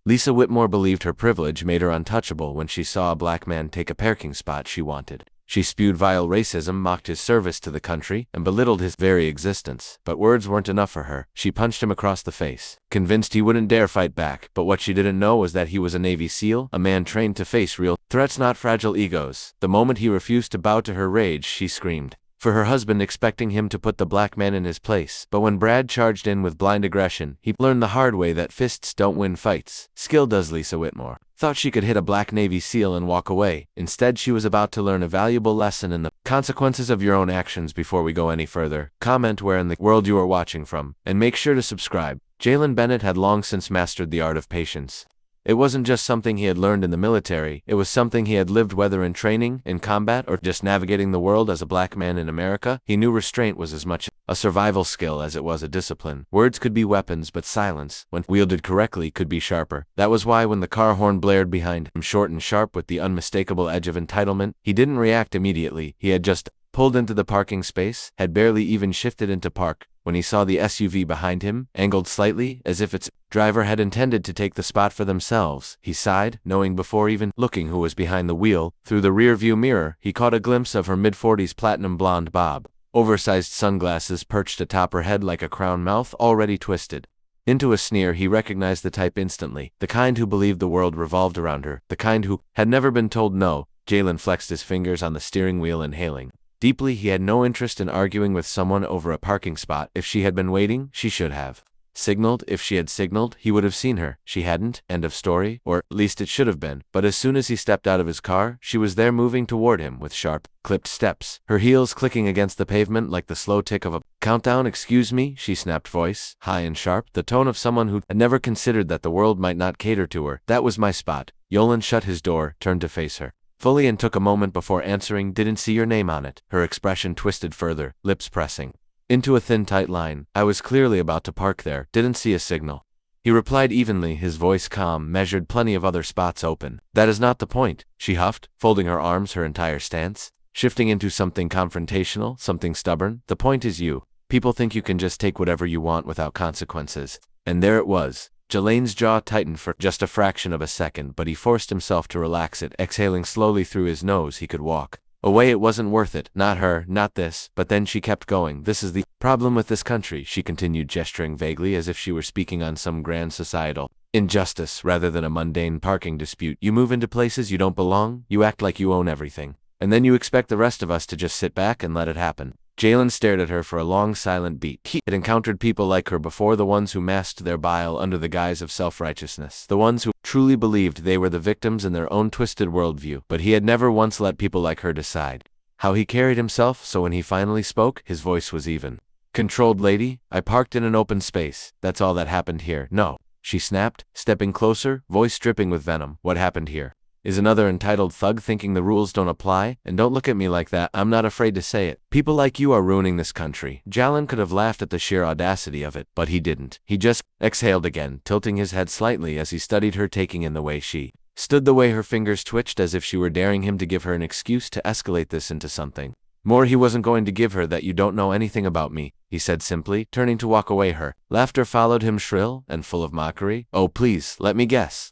Lisa Whitmore believed her privilege made her untouchable when she saw a black man take a parking spot she wanted. She spewed vile racism, mocked his service to the country, and belittled his very existence. But words weren't enough for her. She punched him across the face, convinced he wouldn't dare fight back. But what she didn't know was that he was a Navy SEAL, a man trained to face real threats, not fragile egos. The moment he refused to bow to her rage, she screamed for her husband, expecting him to put the black man in his place. But when Brad charged in with blind aggression, he learned the hard way that fists don't win fights. Skill does. Lisa Whitmore thought she could hit a black Navy SEAL and walk away. Instead, she was about to learn a valuable lesson in the consequences of your own actions. Before we go any further, comment where in the world you are watching from, and make sure to subscribe. Jalen Bennett had long since mastered the art of patience. It wasn't just something he had learned in the military, it was something he had lived, whether in training, in combat, or just navigating the world as a black man in America. He knew restraint was as much a survival skill as it was a discipline. Words could be weapons, but silence, when wielded correctly, could be sharper. That was why when the car horn blared behind him, short and sharp with the unmistakable edge of entitlement, he didn't react immediately. He had just pulled into the parking space, had barely even shifted into park, when he saw the SUV behind him, angled slightly, as if its driver had intended to take the spot for themselves. He sighed, knowing before even looking who was behind the wheel. Through the rear-view mirror, he caught a glimpse of her mid-40s platinum blonde bob. Oversized sunglasses perched atop her head like a crown, mouth already twisted into a sneer. He recognized the type instantly, the kind who believed the world revolved around her, the kind who had never been told no. Jalen flexed his fingers on the steering wheel, inhaling deeply. He had no interest in arguing with someone over a parking spot. If she had been waiting, she should have signaled. If she had signaled, he would have seen her. She hadn't. End of story. Or at least it should have been. But as soon as he stepped out of his car, she was there, moving toward him with sharp, clipped steps, her heels clicking against the pavement like the slow tick of a countdown. "Excuse me," she snapped, voice high and sharp, the tone of someone who had never considered that the world might not cater to her. "That was my spot." Yolan shut his door, turned to face her fully, and took a moment before answering. "Didn't see your name on it." Her expression twisted further, lips pressing into a thin, tight line. "I was clearly about to park there. Didn't see a signal." He replied evenly, his voice calm, measured. "Plenty of other spots open." "That is not the point," she huffed, folding her arms, her entire stance shifting into something confrontational, something stubborn. "The point is you. People think you can just take whatever you want without consequences." And there it was. Jalen's jaw tightened for just a fraction of a second, but he forced himself to relax it, exhaling slowly through his nose. He could walk away. It wasn't worth it. Not her, not this. But then she kept going. "This is the problem with this country," she continued, gesturing vaguely as if she were speaking on some grand societal injustice rather than a mundane parking dispute. "You move into places you don't belong, you act like you own everything, and then you expect the rest of us to just sit back and let it happen." Jalen stared at her for a long, silent beat. He had encountered people like her before, the ones who masked their bile under the guise of self-righteousness, the ones who truly believed they were the victims in their own twisted worldview. But he had never once let people like her decide how he carried himself, so when he finally spoke, his voice was even controlled. "Lady, I parked in an open space. That's all that happened here." "No," she snapped, stepping closer, voice dripping with venom. "What happened here is another entitled thug thinking the rules don't apply. And don't look at me like that. I'm not afraid to say it. People like you are ruining this country." Jalen could have laughed at the sheer audacity of it, but he didn't. He just exhaled again, tilting his head slightly as he studied her, taking in the way she stood, the way her fingers twitched, as if she were daring him to give her an excuse to escalate this into something more. "He wasn't going to give her that. You don't know anything about me," he said simply, turning to walk away. Her laughter followed him, shrill and full of mockery. "Oh, please, let me guess.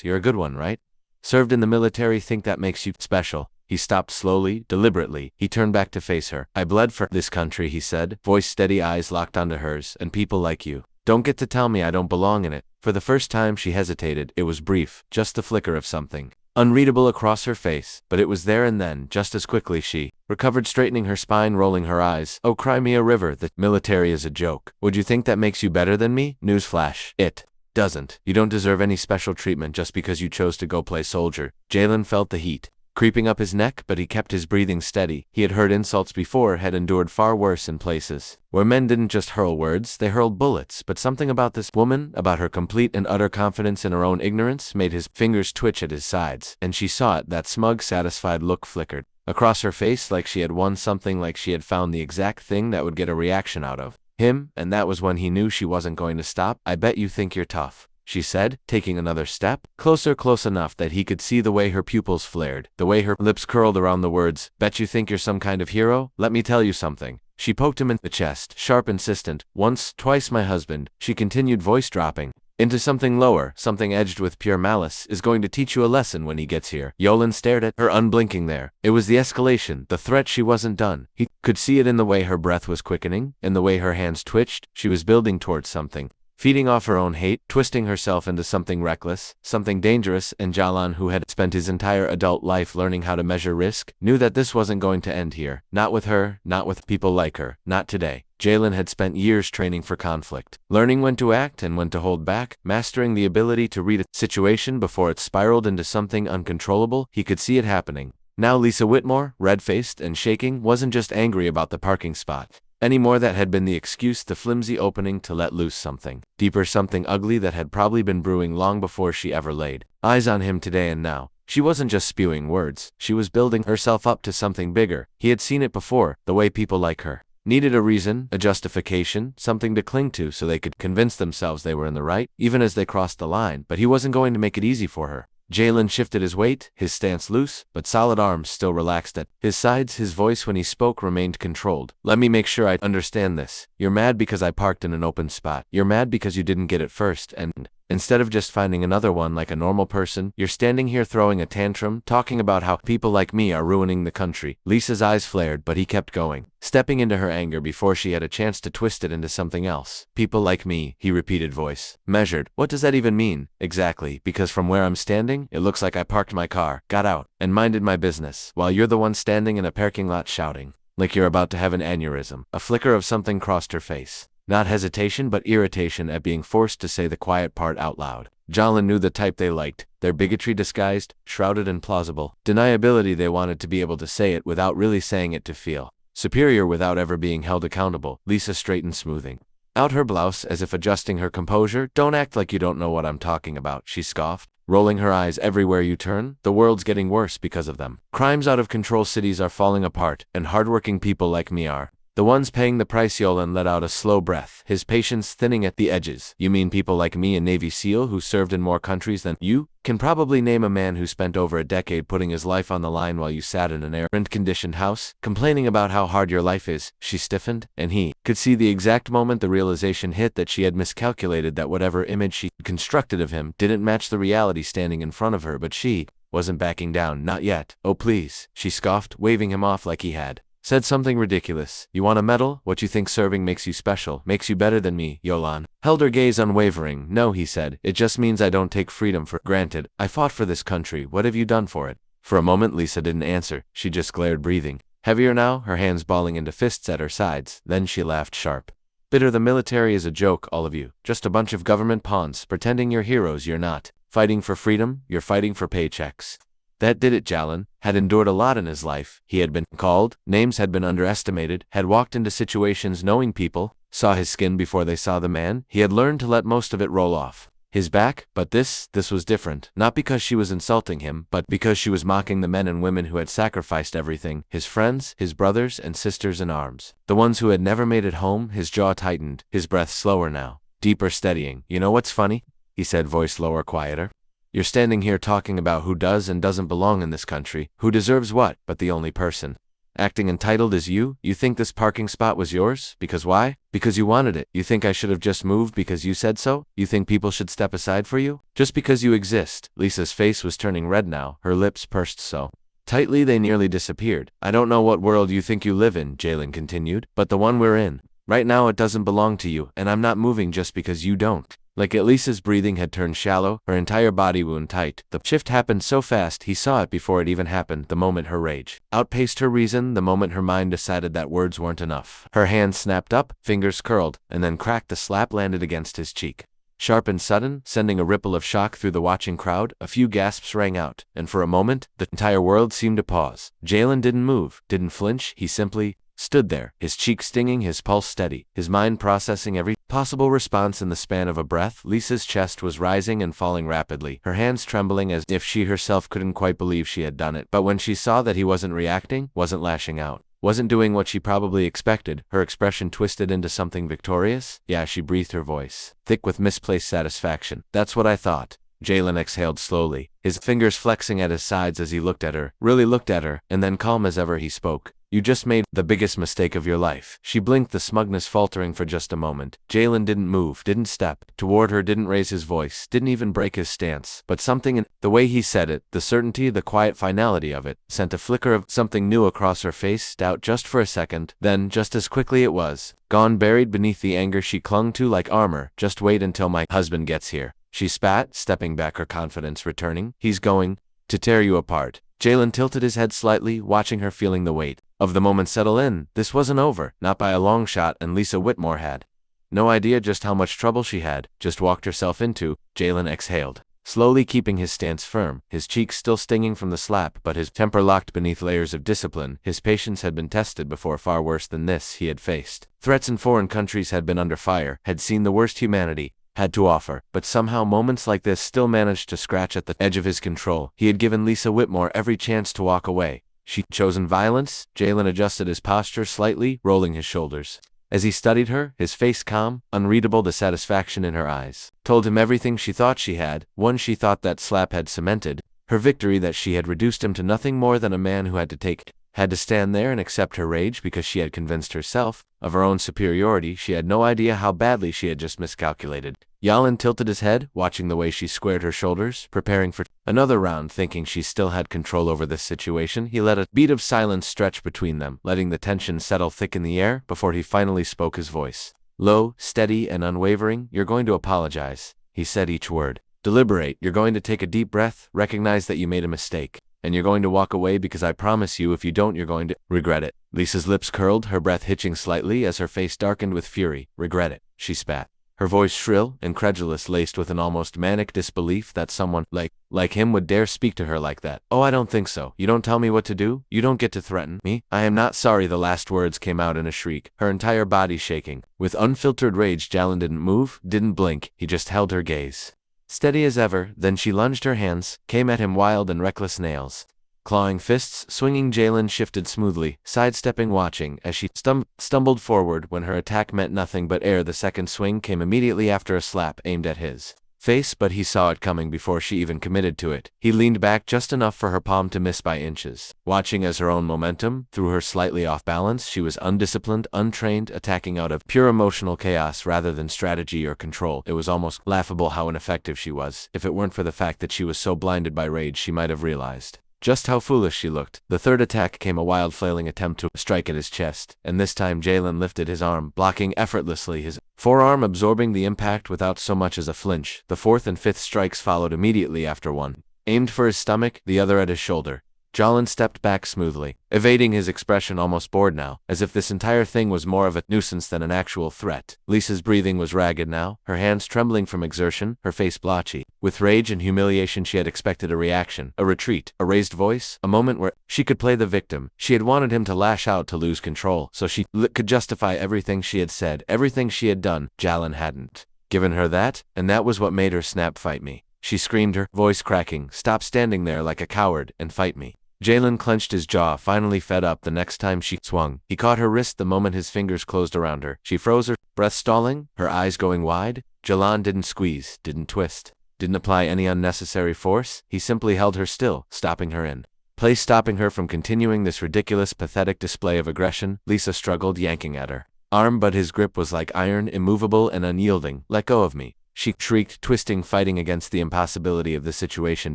You're a good one, right? Served in the military. Think that makes you special." He stopped slowly, deliberately. He turned back to face her. "I bled for this country," he said, voice steady, eyes locked onto hers. "And people like you don't get to tell me I don't belong in it." For the first time she hesitated. It was brief, just the flicker of something unreadable across her face, but it was there and then. Just as quickly she recovered, straightening her spine, rolling her eyes. "Oh, cry me a river. The military is a joke. Would you think that makes you better than me? Newsflash, it doesn't. You don't deserve any special treatment just because you chose to go play soldier." Jalen felt the heat creeping up his neck, but he kept his breathing steady. He had heard insults before, had endured far worse in places where men didn't just hurl words, they hurled bullets. But something about this woman, about her complete and utter confidence in her own ignorance, made his fingers twitch at his sides. And she saw it. That smug, satisfied look flickered across her face, like she had won something, like she had found the exact thing that would get a reaction out of him. And that was when he knew she wasn't going to stop. "I bet you think you're tough," she said, taking another step, closer, close enough that he could see the way her pupils flared, the way her lips curled around the words. "Bet you think you're some kind of hero? Let me tell you something." She poked him in the chest, sharp, insistent. "Once, twice my husband," she continued, voice dropping. into something lower, something edged with pure malice, is going to teach you a lesson when he gets here. Yolan stared at her, unblinking there. It was the escalation, the threat. She wasn't done. He could see it in the way her breath was quickening, in the way her hands twitched. She was building towards something, feeding off her own hate, twisting herself into something reckless, something dangerous, and Jalan, who had spent his entire adult life learning how to measure risk, knew that this wasn't going to end here. Not with her, not with people like her, not today. Jalan had spent years training for conflict, learning when to act and when to hold back, mastering the ability to read a situation before it spiraled into something uncontrollable. He could see it happening. Now Lisa Whitmore, red-faced and shaking, wasn't just angry about the parking spot anymore. That had been the excuse, the flimsy opening to let loose something deeper, something ugly that had probably been brewing long before she ever laid eyes on him today and now. She wasn't just spewing words, she was building herself up to something bigger. He had seen it before, the way people like her needed a reason, a justification, something to cling to so they could convince themselves they were in the right, even as they crossed the line. But he wasn't going to make it easy for her. Jalan shifted his weight, his stance loose, but solid arms still relaxed at his sides. His voice when he spoke remained controlled. Let me make sure I understand this. You're mad because I parked in an open spot. You're mad because you didn't get it first, and instead of just finding another one like a normal person, you're standing here throwing a tantrum, talking about how people like me are ruining the country. Lisa's eyes flared, but he kept going, stepping into her anger before she had a chance to twist it into something else. People like me, he repeated, voice measured. What does that even mean? Exactly, because from where I'm standing, it looks like I parked my car, got out, and minded my business, while you're the one standing in a parking lot shouting, like you're about to have an aneurysm. A flicker of something crossed her face. Not hesitation, but irritation at being forced to say the quiet part out loud. Jalan knew the type they liked, their bigotry disguised, shrouded in plausible deniability. They wanted to be able to say it without really saying it, to feel superior without ever being held accountable. Lisa straightened, smoothing out her blouse as if adjusting her composure. Don't act like you don't know what I'm talking about, she scoffed, rolling her eyes. Everywhere you turn, the world's getting worse because of them. Crime's out of control, cities are falling apart, and hardworking people like me are the ones paying the price. Yolan let out a slow breath, his patience thinning at the edges. You mean people like me, a Navy SEAL who served in more countries than you? Can probably name a man who spent over a decade putting his life on the line while you sat in an air-conditioned house, complaining about how hard your life is. She stiffened, and he could see the exact moment the realization hit that she had miscalculated, that whatever image she constructed of him didn't match the reality standing in front of her. But she wasn't backing down, not yet. Oh please, she scoffed, waving him off like he had said something ridiculous. You want a medal? What you think serving makes you special, makes you better than me? Yolan held her gaze unwavering. No, he said, it just means I don't take freedom for granted. I fought for this country. What have you done for it? For a moment Lisa didn't answer. She just glared, breathing heavier now, her hands balling into fists at her sides. Then she laughed sharp. Bitter. The military is a joke, all of you. Just a bunch of government pawns, pretending you're heroes. You're not fighting for freedom, you're fighting for paychecks. That did it. Jalan had endured a lot in his life. He had been called names, had been underestimated, had walked into situations knowing people saw his skin before they saw the man. He had learned to let most of it roll off his back, but this was different. Not because she was insulting him, but because she was mocking the men and women who had sacrificed everything, his friends, his brothers and sisters in arms, the ones who had never made it home. His jaw tightened, his breath slower now, deeper, steadying. You know what's funny? He said, voice lower, quieter. You're standing here talking about who does and doesn't belong in this country, who deserves what, but the only person acting entitled is you. You think this parking spot was yours? Because why? Because you wanted it. You think I should have just moved because you said so? You think people should step aside for you? Just because you exist. Lisa's face was turning red now, her lips pursed so tightly they nearly disappeared. I don't know what world you think you live in, Jalan continued, but the one we're in right now, it doesn't belong to you, and I'm not moving just because you don't. Like it. Lisa's breathing had turned shallow, her entire body wound tight. The shift happened so fast he saw it before it even happened. The moment her rage outpaced her reason, the moment her mind decided that words weren't enough. Her hand snapped up, fingers curled, and then cracked. The slap landed against his cheek, sharp and sudden, sending a ripple of shock through the watching crowd. A few gasps rang out, and for a moment, the entire world seemed to pause. Jalan didn't move, didn't flinch. He simply stood there, his cheek stinging, his pulse steady, his mind processing every possible response in the span of a breath. Lisa's chest was rising and falling rapidly, her hands trembling as if she herself couldn't quite believe she had done it. But when she saw that he wasn't reacting, wasn't lashing out, wasn't doing what she probably expected, her expression twisted into something victorious. Yeah, she breathed, her voice thick with misplaced satisfaction. That's what I thought. Jalan exhaled slowly, his fingers flexing at his sides as he looked at her, really looked at her, and then calm as ever he spoke. You just made the biggest mistake of your life. She blinked, the smugness faltering for just a moment. Jalen didn't move, didn't step toward her, didn't raise his voice, didn't even break his stance. But something in the way he said it, the certainty, the quiet finality of it, sent a flicker of something new across her face, doubt just for a second, then, just as quickly it was gone, buried beneath the anger she clung to like armor. Just wait until my husband gets here, she spat, stepping back, her confidence returning. He's going to tear you apart. Jalen tilted his head slightly, watching her, feeling the weight of the moment settle in. This wasn't over, not by a long shot, and Lisa Whitmore had no idea just how much trouble she had just walked herself into. Jalen exhaled, slowly, keeping his stance firm, his cheeks still stinging from the slap, but his temper locked beneath layers of discipline. His patience had been tested before. Far worse than this he had faced. Threats in foreign countries, had been under fire, had seen the worst humanity had to offer, but somehow moments like this still managed to scratch at the edge of his control. He had given Lisa Whitmore every chance to walk away. She'd chosen violence. Jalen adjusted his posture slightly, rolling his shoulders. As he studied her, his face calm, unreadable, the satisfaction in her eyes told him everything she thought she had, one she thought that slap had cemented, her victory, that she had reduced him to nothing more than a man who had to stand there and accept her rage because she had convinced herself of her own superiority. She had no idea how badly she had just miscalculated. Yalin tilted his head, watching the way she squared her shoulders, preparing for another round, thinking she still had control over this situation. He let a beat of silence stretch between them, letting the tension settle thick in the air before he finally spoke, his voice low, steady, and unwavering. You're going to apologize, he said, each word deliberate. You're going to take a deep breath, recognize that you made a mistake, and you're going to walk away, because I promise you, if you don't, you're going to regret it. Lisa's lips curled, her breath hitching slightly as her face darkened with fury. Regret it, she spat, her voice shrill, incredulous, laced with an almost manic disbelief that someone like him would dare speak to her like that. Oh, I don't think so. You don't tell me what to do. You don't get to threaten me. I am not sorry. The last words came out in a shriek, her entire body shaking with unfiltered rage. Jalen didn't move, didn't blink. He just held her gaze steady as ever. Then she lunged, her hands came at him, wild and reckless, nails clawing, fists swinging. Jalen shifted smoothly, sidestepping, watching as she stumbled forward. When her attack meant nothing but air, the second swing came immediately after, a slap aimed at his face, but he saw it coming before she even committed to it. He leaned back just enough for her palm to miss by inches, watching as her own momentum threw her slightly off balance. She was undisciplined, untrained, attacking out of pure emotional chaos rather than strategy or control. It was almost laughable how ineffective she was. If it weren't for the fact that she was so blinded by rage, she might have realized just how foolish she looked. The third attack came, a wild, flailing attempt to strike at his chest, and this time Jalen lifted his arm, blocking effortlessly, his forearm absorbing the impact without so much as a flinch. The fourth and fifth strikes followed immediately after, one aimed for his stomach, the other at his shoulder. Jalen stepped back smoothly, evading, his expression almost bored now, as if this entire thing was more of a nuisance than an actual threat. Lisa's breathing was ragged now, her hands trembling from exertion, her face blotchy with rage and humiliation. She had expected a reaction, a retreat, a raised voice, a moment where she could play the victim. She had wanted him to lash out, to lose control, so she could justify everything she had said, everything she had done. Jalen hadn't given her that, and that was what made her snap. Fight me, she screamed, her voice cracking. Stop standing there like a coward and fight me. Jalen clenched his jaw, finally fed up. The next time she swung, he caught her wrist the moment his fingers closed around her. She froze, her breath stalling, her eyes going wide. Jalen didn't squeeze, didn't twist, didn't apply any unnecessary force. He simply held her still, stopping her in place, stopping her from continuing this ridiculous, pathetic display of aggression. Lisa struggled, yanking at her arm, but his grip was like iron, immovable and unyielding. Let go of me, she shrieked, twisting, fighting against the impossibility of the situation,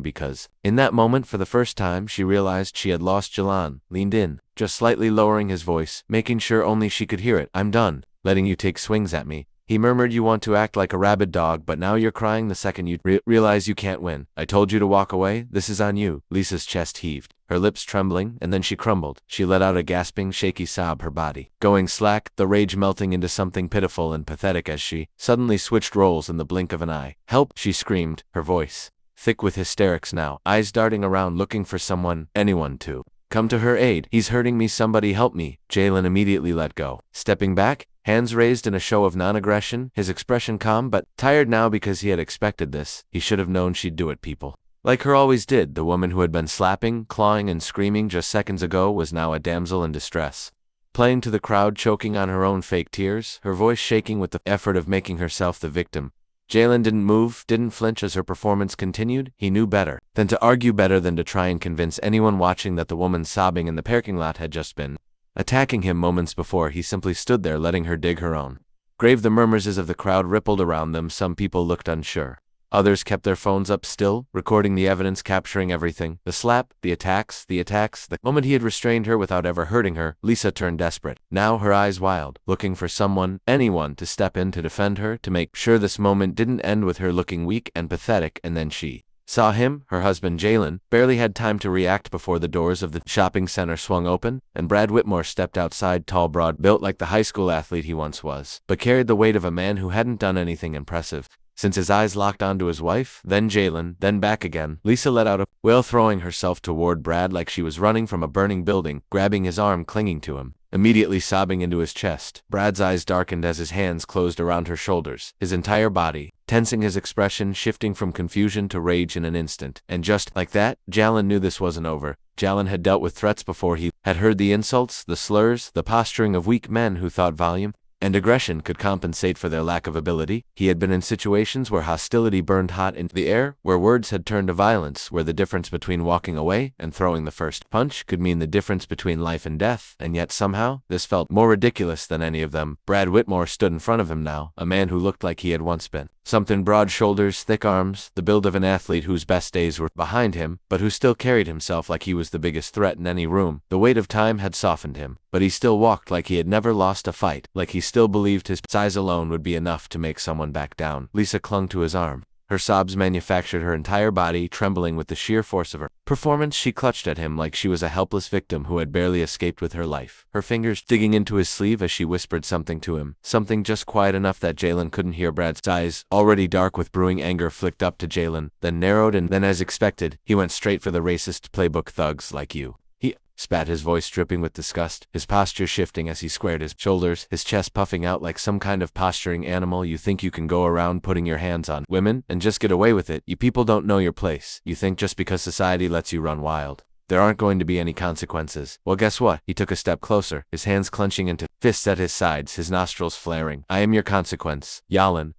because in that moment, for the first time, she realized she had lost. Jalen leaned in, just slightly lowering his voice, making sure only she could hear it. I'm done letting you take swings at me, he murmured. You want to act like a rabid dog, but now you're crying the second you realize you can't win. I told you to walk away. This is on you. Lisa's chest heaved, her lips trembling, and then she crumbled. She let out a gasping, shaky sob, her body going slack, the rage melting into something pitiful and pathetic as she suddenly switched roles in the blink of an eye. Help, she screamed, her voice thick with hysterics now, eyes darting around looking for someone, anyone to come to her aid. He's hurting me, somebody help me. Jalen immediately let go, stepping back, hands raised in a show of non-aggression, his expression calm but tired now, because he had expected this. He should have known she'd do it. People like her always did. The woman who had been slapping, clawing, and screaming just seconds ago was now a damsel in distress, playing to the crowd, choking on her own fake tears, her voice shaking with the effort of making herself the victim. Jalen didn't move, didn't flinch as her performance continued. He knew better than to argue, better than to try and convince anyone watching that the woman sobbing in the parking lot had just been attacking him moments before he simply stood there letting her dig her own grave. The murmurs of the crowd rippled around them. Some people looked unsure. Others kept their phones up still, recording the evidence, capturing everything. The slap, the attacks. The moment he had restrained her without ever hurting her, Lisa turned desperate. Now her eyes wild, looking for someone, anyone, to step in to defend her, to make sure this moment didn't end with her looking weak and pathetic. And then she saw him, her husband Jalen, barely had time to react before the doors of the shopping center swung open, and Brad Whitmore stepped outside, tall, broad, built like the high school athlete he once was, but carried the weight of a man who hadn't done anything impressive. Since his eyes locked onto his wife, then Jalen, then back again, Lisa let out a wail, throwing herself toward Brad like she was running from a burning building, grabbing his arm, clinging to him, immediately sobbing into his chest. Brad's eyes darkened as his hands closed around her shoulders, his entire body tensing, his expression shifting from confusion to rage in an instant. And just like that, Jalen knew this wasn't over. Jalen had dealt with threats before. He had heard the insults, the slurs, the posturing of weak men who thought volume and aggression could compensate for their lack of ability. He had been in situations where hostility burned hot in the air, where words had turned to violence, where the difference between walking away and throwing the first punch could mean the difference between life and death, and yet somehow, this felt more ridiculous than any of them. Brad Whitmore stood in front of him now, a man who looked like he had once been something. Broad shoulders, thick arms, the build of an athlete whose best days were behind him, but who still carried himself like he was the biggest threat in any room. The weight of time had softened him, but he still walked like he had never lost a fight, like he still believed his size alone would be enough to make someone back down. Lisa clung to his arm. Her sobs manufactured her entire body, trembling with the sheer force of her performance. She clutched at him like she was a helpless victim who had barely escaped with her life, her fingers digging into his sleeve as she whispered something to him, something just quiet enough that Jalen couldn't hear. Brad's eyes, already dark with brewing anger, flicked up to Jalen, then narrowed, and then, as expected, he went straight for the racist playbook. Thugs like you, he spat, his voice dripping with disgust, his posture shifting as he squared his shoulders, his chest puffing out like some kind of posturing animal. You think you can go around putting your hands on women and just get away with it? You people don't know your place. You think just because society lets you run wild, there aren't going to be any consequences. Well, guess what? He took a step closer, his hands clenching into fists at his sides, his nostrils flaring. I am your consequence. Jalen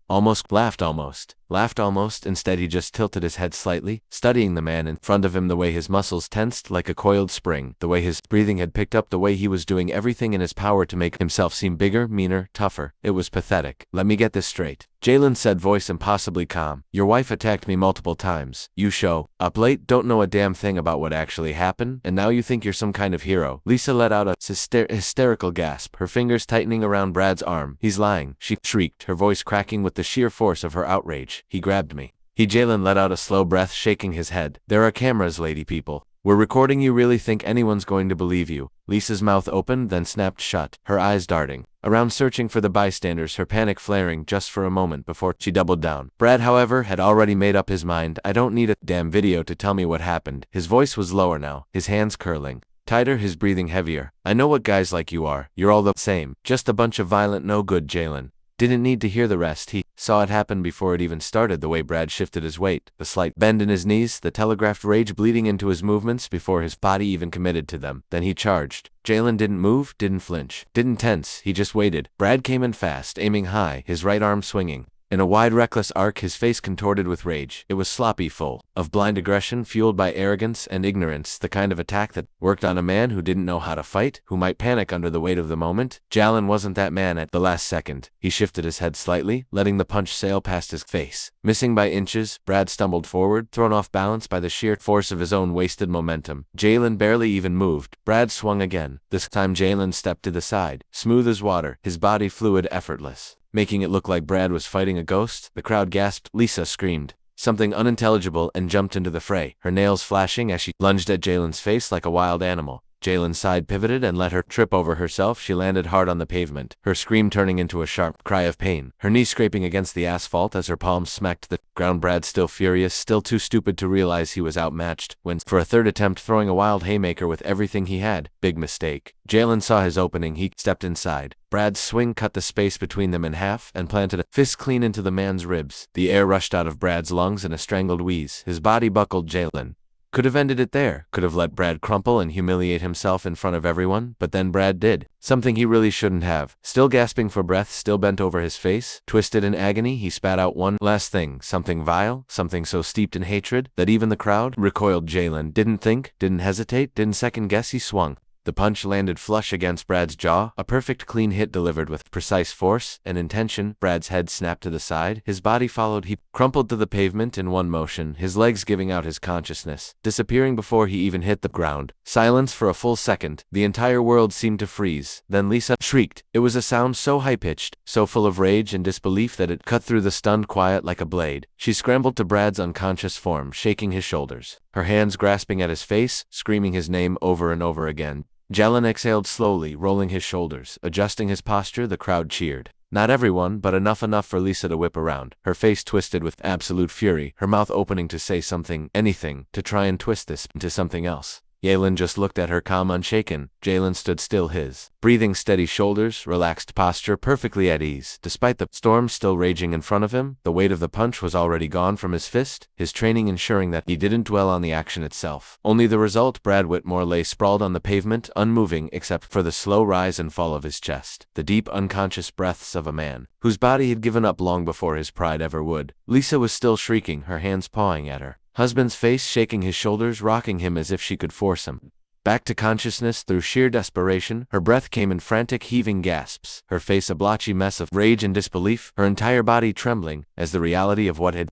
laughed almost. Instead, he just tilted his head slightly, studying the man in front of him, the way his muscles tensed like a coiled spring, the way his breathing had picked up, the way he was doing everything in his power to make himself seem bigger, meaner, tougher. It was pathetic. Let me get this straight, Jalen said, voice impossibly calm. Your wife attacked me multiple times. You show up late, don't know a damn thing about what actually happened, and now you think you're some kind of hero. Lisa let out a hysterical gasp, her fingers tightening around Brad's arm. He's lying, she shrieked, her voice cracking with the sheer force of her outrage. He grabbed me. Jalen let out a slow breath, shaking his head. There are cameras, lady people. We're recording. You really think anyone's going to believe you? Lisa's mouth opened, then snapped shut, her eyes darting around, searching for the bystanders, her panic flaring just for a moment before she doubled down. Brad, however, had already made up his mind. I don't need a damn video to tell me what happened. His voice was lower now, his hands curling tighter, his breathing heavier. I know what guys like you are. You're all the same. Just a bunch of violent no-good. Jalen didn't need to hear the rest. He saw it happen before it even started, the way Brad shifted his weight, the slight bend in his knees, the telegraphed rage bleeding into his movements before his body even committed to them. Then he charged. Jalen didn't move, didn't flinch, didn't tense. He just waited. Brad came in fast, aiming high, his right arm swinging in a wide, reckless arc, his face contorted with rage. It was sloppy, full of blind aggression, fueled by arrogance and ignorance, the kind of attack that worked on a man who didn't know how to fight, who might panic under the weight of the moment. Jalen wasn't that man at the last second. He shifted his head slightly, letting the punch sail past his face. Missing by inches, Brad stumbled forward, thrown off balance by the sheer force of his own wasted momentum. Jalen barely even moved. Brad swung again. This time Jalen stepped to the side, smooth as water, his body fluid, effortless, making it look like Brad was fighting a ghost. The crowd gasped. Lisa screamed something unintelligible and jumped into the fray, her nails flashing as she lunged at Jalen's face like a wild animal. Jalen's side pivoted and let her trip over herself. She landed hard on the pavement, her scream turning into a sharp cry of pain, her knee scraping against the asphalt as her palms smacked the ground. Brad, still furious, still too stupid to realize he was outmatched, went for a third attempt, throwing a wild haymaker with everything he had. Big mistake. Jalen saw his opening. He stepped inside. Brad's swing cut the space between them in half and planted a fist clean into the man's ribs. The air rushed out of Brad's lungs in a strangled wheeze. His body buckled. Jalen could have ended it there, could have let Brad crumple and humiliate himself in front of everyone, but then Brad did something he really shouldn't have. Still gasping for breath, still bent over, his face twisted in agony, he spat out one last thing, something vile, something so steeped in hatred that even the crowd recoiled. Jalen didn't think, didn't hesitate, didn't second guess. He swung The punch landed flush against Brad's jaw, a perfect clean hit delivered with precise force and intention. Brad's head snapped to the side, his body followed. He crumpled to the pavement in one motion, his legs giving out his consciousness, disappearing before he even hit the ground. Silence for a full second. The entire world seemed to freeze. Then Lisa shrieked. It was a sound so high-pitched, so full of rage and disbelief that it cut through the stunned quiet like a blade. She scrambled to Brad's unconscious form, shaking his shoulders, her hands grasping at his face, screaming his name over and over again. Jalen exhaled slowly, rolling his shoulders, adjusting his posture. The crowd cheered. Not everyone, but enough for Lisa to whip around, her face twisted with absolute fury, her mouth opening to say something, anything, to try and twist this into something else. Jalen just looked at her, calm, unshaken. Jalen stood still, his breathing steady, shoulders, relaxed posture, perfectly at ease. Despite the storm still raging in front of him, the weight of the punch was already gone from his fist, his training ensuring that he didn't dwell on the action itself. Only the result. Brad Whitmore lay sprawled on the pavement, unmoving except for the slow rise and fall of his chest, the deep, unconscious breaths of a man whose body had given up long before his pride ever would. Lisa was still shrieking, her hands pawing at her husband's face, shaking his shoulders, rocking him as if she could force him back to consciousness through sheer desperation. Her breath came in frantic, heaving gasps, her face a blotchy mess of rage and disbelief, her entire body trembling as the reality of what had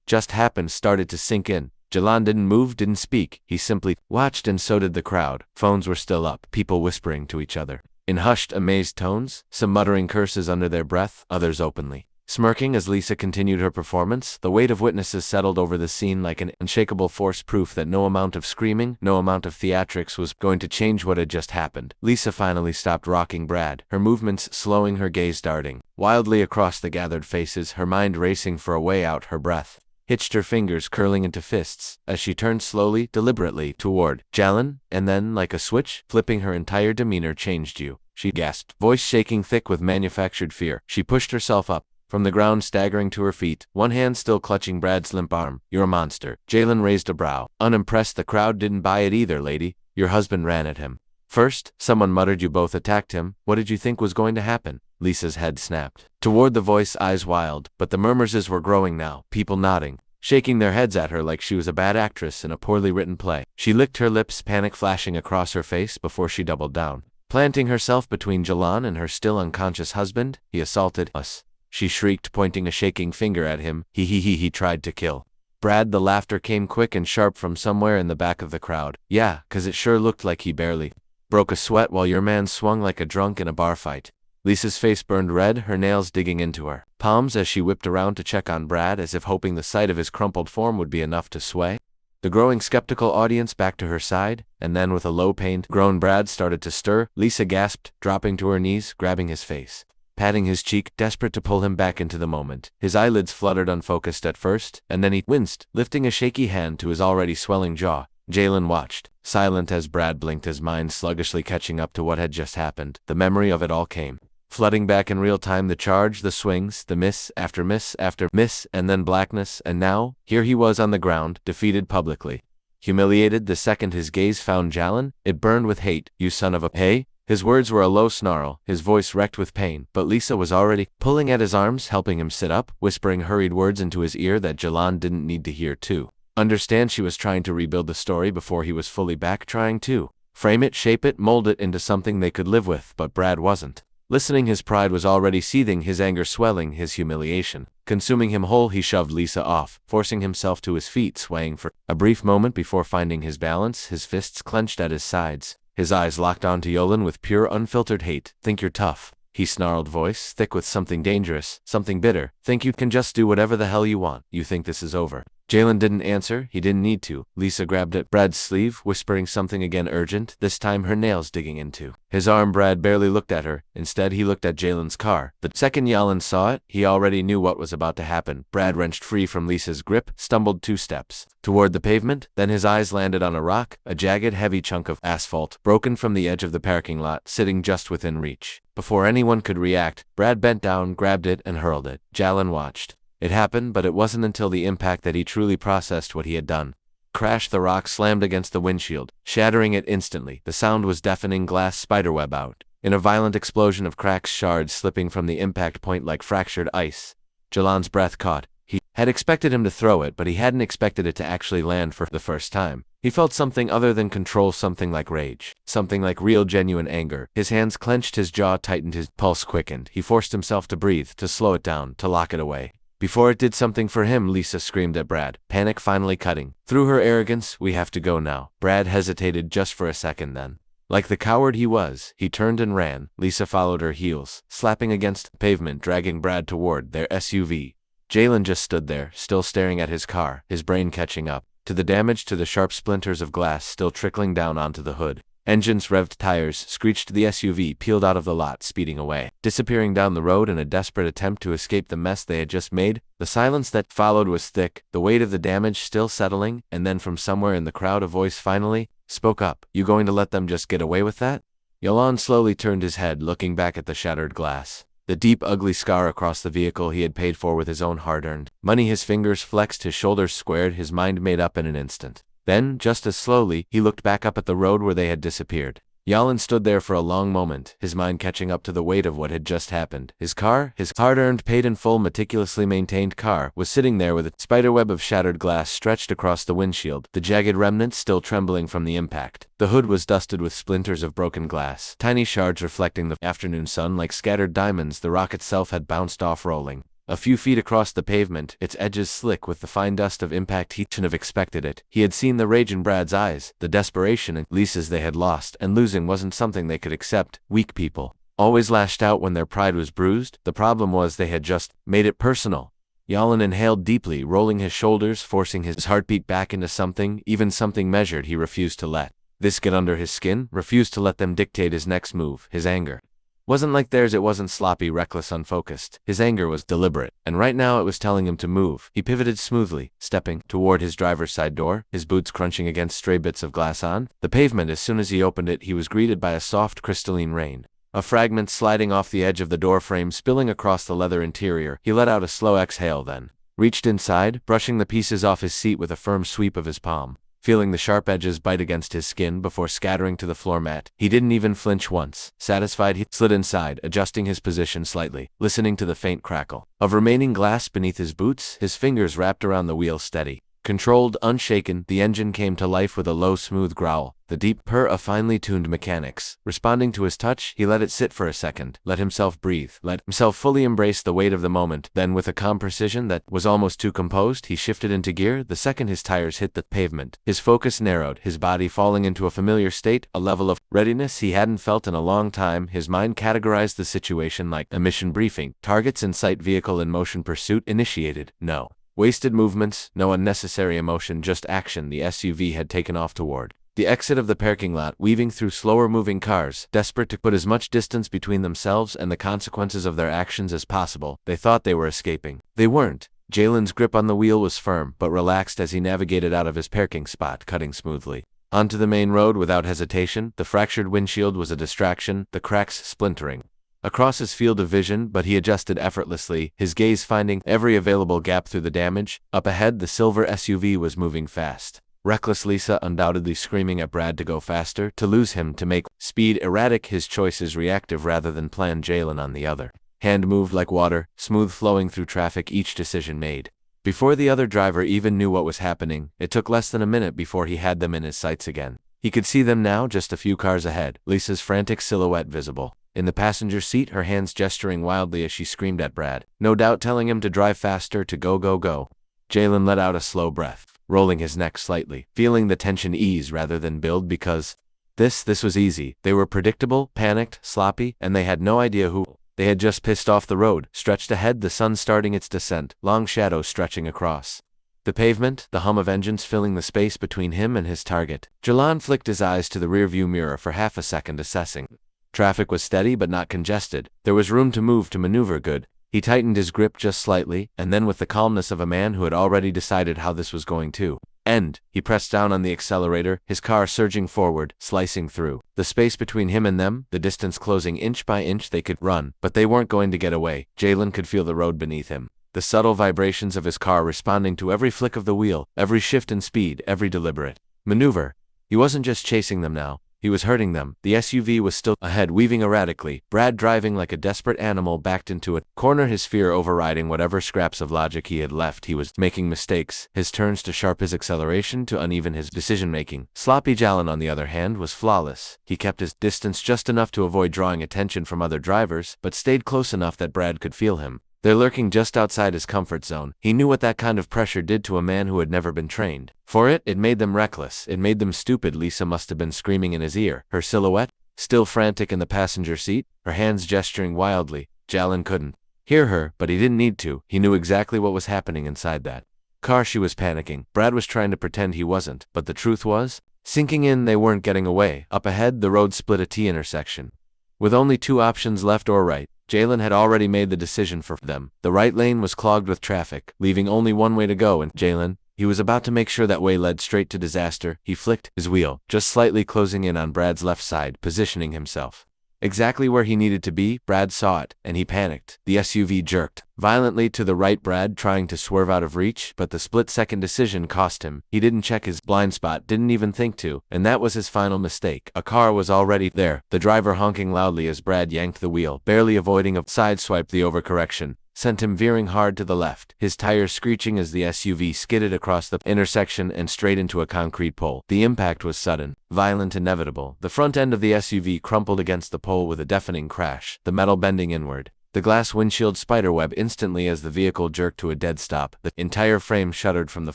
just happened started to sink in. Jalan didn't move, didn't speak. He simply watched, and so did the crowd. Phones were still up, people whispering to each other in hushed, amazed tones, some muttering curses under their breath, others openly smirking as Lisa continued her performance. The weight of witnesses settled over the scene like an unshakable force, proof that no amount of screaming, no amount of theatrics was going to change what had just happened. Lisa finally stopped rocking Brad, her movements slowing, her gaze darting wildly across the gathered faces, her mind racing for a way out. Her breath hitched, her fingers curling into fists, as she turned slowly, deliberately, toward Jalen, and then, like a switch, flipping, her entire demeanor changed. "You," she gasped, voice shaking thick with manufactured fear. She pushed herself up from the ground, staggering to her feet, one hand still clutching Brad's limp arm. "You're a monster." Jalen raised a brow, unimpressed. "The crowd didn't buy it either, lady. Your husband ran at him first. Someone muttered you both attacked him. What did you think was going to happen?" Lisa's head snapped toward the voice, eyes wild, but the murmurs were growing now, people nodding, shaking their heads at her like she was a bad actress in a poorly written play. She licked her lips, panic flashing across her face, before she doubled down, planting herself between Jalan and her still unconscious husband. "He assaulted us," she shrieked, pointing a shaking finger at him. He tried to kill Brad." The laughter came quick and sharp from somewhere in the back of the crowd. "Yeah, 'cause it sure looked like he barely broke a sweat while your man swung like a drunk in a bar fight." Lisa's face burned red, her nails digging into her palms as she whipped around to check on Brad, as if hoping the sight of his crumpled form would be enough to sway the growing skeptical audience back to her side. And then, with a low, pained groan, Brad started to stir. Lisa gasped, dropping to her knees, grabbing his face, patting his cheek, desperate to pull him back into the moment. His eyelids fluttered, unfocused at first, and then he winced, lifting a shaky hand to his already swelling jaw. Jalen watched, silent as Brad blinked, his mind sluggishly catching up to what had just happened. The memory of it all came flooding back in real time, the charge, the swings, the miss after miss after miss, and then blackness. And now, here he was on the ground, defeated publicly, humiliated. The second his gaze found Jalen, it burned with hate. "You son of a..." "Hey?" His words were a low snarl, his voice wrecked with pain, but Lisa was already pulling at his arms, helping him sit up, whispering hurried words into his ear that Jalan didn't need to hear to understand. She was trying to rebuild the story before he was fully back, trying to frame it, shape it, mold it into something they could live with. But Brad wasn't listening. His pride was already seething, his anger swelling, his humiliation consuming him whole. He shoved Lisa off, forcing himself to his feet, swaying for a brief moment before finding his balance, his fists clenched at his sides, his eyes locked onto Yolan with pure, unfiltered hate. "Think you're tough?" he snarled, voice thick with something dangerous, something bitter. "Think you can just do whatever the hell you want? You think this is over?" Jalen didn't answer. He didn't need to. Lisa grabbed at Brad's sleeve, whispering something again, urgent, this time her nails digging into his arm. Brad barely looked at her. Instead, he looked at Jalen's car. The second Jalen saw it, he already knew what was about to happen. Brad wrenched free from Lisa's grip, stumbled 2 steps toward the pavement, then his eyes landed on a rock, a jagged, heavy chunk of asphalt, broken from the edge of the parking lot, sitting just within reach. Before anyone could react, Brad bent down, grabbed it, and hurled it. Jalen watched it happened, but it wasn't until the impact that he truly processed what he had done. Crash! The rock slammed against the windshield, shattering it instantly. The sound was deafening, glass spiderweb out in a violent explosion of cracks, shards slipping from the impact point like fractured ice. Jalan's breath caught. He had expected him to throw it, but he hadn't expected it to actually land for the first time. He felt something other than control, something like rage, something like real genuine anger. His hands clenched, his jaw tightened, his pulse quickened. He forced himself to breathe, to slow it down, to lock it away. Before it did something for him, Lisa screamed at Brad, panic finally cutting through her arrogance. "We have to go now." Brad hesitated just for a second, then, like the coward he was, he turned and ran. Lisa followed her heels, slapping against the pavement, dragging Brad toward their SUV. Jalen just stood there, still staring at his car, his brain catching up to the damage, to the sharp splinters of glass still trickling down onto the hood. Engines revved, tires screeched, the SUV peeled out of the lot, speeding away, disappearing down the road in a desperate attempt to escape the mess they had just made. The silence that followed was thick, the weight of the damage still settling, and then from somewhere in the crowd a voice finally spoke up. "You going to let them just get away with that?" Yalan slowly turned his head, looking back at the shattered glass, the deep, ugly scar across the vehicle he had paid for with his own hard-earned money. His fingers flexed, his shoulders squared, his mind made up in an instant. Then, just as slowly, he looked back up at the road where they had disappeared. Yalan stood there for a long moment, his mind catching up to the weight of what had just happened. His car, his hard-earned, paid in full, meticulously maintained car, was sitting there with a spiderweb of shattered glass stretched across the windshield, the jagged remnants still trembling from the impact. The hood was dusted with splinters of broken glass, tiny shards reflecting the afternoon sun like scattered diamonds. The rock itself had bounced off, rolling a few feet across the pavement, its edges slick with the fine dust of impact. He shouldn't have expected it. He had seen the rage in Brad's eyes, the desperation and Lisa's. They had lost, and losing wasn't something they could accept. Weak people always lashed out when their pride was bruised. The problem was they had just made it personal. Yalan inhaled deeply, rolling his shoulders, forcing his heartbeat back into something, even something measured. He refused to let this get under his skin, refused to let them dictate his next move. His anger wasn't like theirs, it wasn't sloppy, reckless, unfocused. His anger was deliberate, and right now it was telling him to move. He pivoted smoothly, stepping toward his driver's side door, his boots crunching against stray bits of glass on the pavement. As soon as he opened it, he was greeted by a soft, crystalline rain, a fragment sliding off the edge of the door frame, spilling across the leather interior. He let out a slow exhale, then reached inside, brushing the pieces off his seat with a firm sweep of his palm, feeling the sharp edges bite against his skin before scattering to the floor mat. He didn't even flinch once. Satisfied, he slid inside, adjusting his position slightly, listening to the faint crackle of remaining glass beneath his boots, his fingers wrapped around the wheel, steady, controlled, unshaken. The engine came to life with a low, smooth growl, the deep purr of finely tuned mechanics. Responding to his touch, he let it sit for a second, let himself breathe, let himself fully embrace the weight of the moment. Then, with a calm precision that was almost too composed, he shifted into gear. The second his tires hit the pavement, his focus narrowed, his body falling into a familiar state, a level of readiness he hadn't felt in a long time. His mind categorized the situation like a mission briefing. Targets in sight, vehicle in motion, pursuit initiated. No wasted movements, no unnecessary emotion, just action. The SUV had taken off toward the exit of the parking lot, weaving through slower-moving cars, desperate to put as much distance between themselves and the consequences of their actions as possible. They thought they were escaping. They weren't. Jalen's grip on the wheel was firm, but relaxed as he navigated out of his parking spot, cutting smoothly onto the main road without hesitation. The fractured windshield was a distraction, the cracks splintering across his field of vision, but he adjusted effortlessly, his gaze finding every available gap through the damage. Up ahead, the silver SUV was moving fast. Reckless, Lisa undoubtedly screaming at Brad to go faster, to lose him, to make speed erratic, his choices reactive rather than planned. Jalen, on the other hand, moved like water, smooth flowing through traffic, each decision made before the other driver even knew what was happening. It took less than a minute before he had them in his sights again. He could see them now, just a few cars ahead, Lisa's frantic silhouette visible in the passenger seat, her hands gesturing wildly as she screamed at Brad, no doubt telling him to drive faster, to go, go, go. Jalen let out a slow breath, rolling his neck slightly, feeling the tension ease rather than build, because this was easy. They were predictable, panicked, sloppy, and they had no idea who they had just pissed off. The road stretched ahead, the sun starting its descent, long shadows stretching across the pavement, the hum of engines filling the space between him and his target. Jalan flicked his eyes to the rearview mirror for half a second, assessing. Traffic was steady but not congested. There was room to move, to maneuver. Good. He tightened his grip just slightly, and then, with the calmness of a man who had already decided how this was going to end, he pressed down on the accelerator, his car surging forward, slicing through the space between him and them, the distance closing inch by inch. They could run, but they weren't going to get away. Jalen could feel the road beneath him, the subtle vibrations of his car responding to every flick of the wheel, every shift in speed, every deliberate maneuver. He wasn't just chasing them now. He was hurting them. The SUV was still ahead, weaving erratically. Brad, driving like a desperate animal, backed into a corner, his fear overriding whatever scraps of logic he had left. He was making mistakes, his turns too sharp, his acceleration too uneven, his decision-making. Sloppy Jalen, on the other hand, was flawless. He kept his distance just enough to avoid drawing attention from other drivers, but stayed close enough that Brad could feel him. They're lurking just outside his comfort zone. He knew what that kind of pressure did to a man who had never been trained. For it made them reckless. It made them stupid. Lisa must have been screaming in his ear, her silhouette still frantic in the passenger seat, her hands gesturing wildly. Jalen couldn't hear her, but he didn't need to. He knew exactly what was happening inside that car. She was panicking. Brad was trying to pretend he wasn't, but the truth was, sinking in, they weren't getting away. Up ahead, the road split a T intersection. With only two options, left or right, Jalen had already made the decision for them. The right lane was clogged with traffic, leaving only one way to go, and Jalen, he was about to make sure that way led straight to disaster. He flicked his wheel, just slightly closing in on Brad's left side, positioning himself exactly where he needed to be. Brad saw it, and he panicked. The SUV jerked violently to the right, Brad trying to swerve out of reach, but the split-second decision cost him. He didn't check his blind spot, didn't even think to, and that was his final mistake. A car was already there, the driver honking loudly as Brad yanked the wheel, barely avoiding a sideswipe. The overcorrection sent him veering hard to the left, his tires screeching as the SUV skidded across the intersection and straight into a concrete pole. The impact was sudden, violent, inevitable. The front end of the SUV crumpled against the pole with a deafening crash, the metal bending inward. The glass windshield spiderweb instantly as the vehicle jerked to a dead stop. The entire frame shuddered from the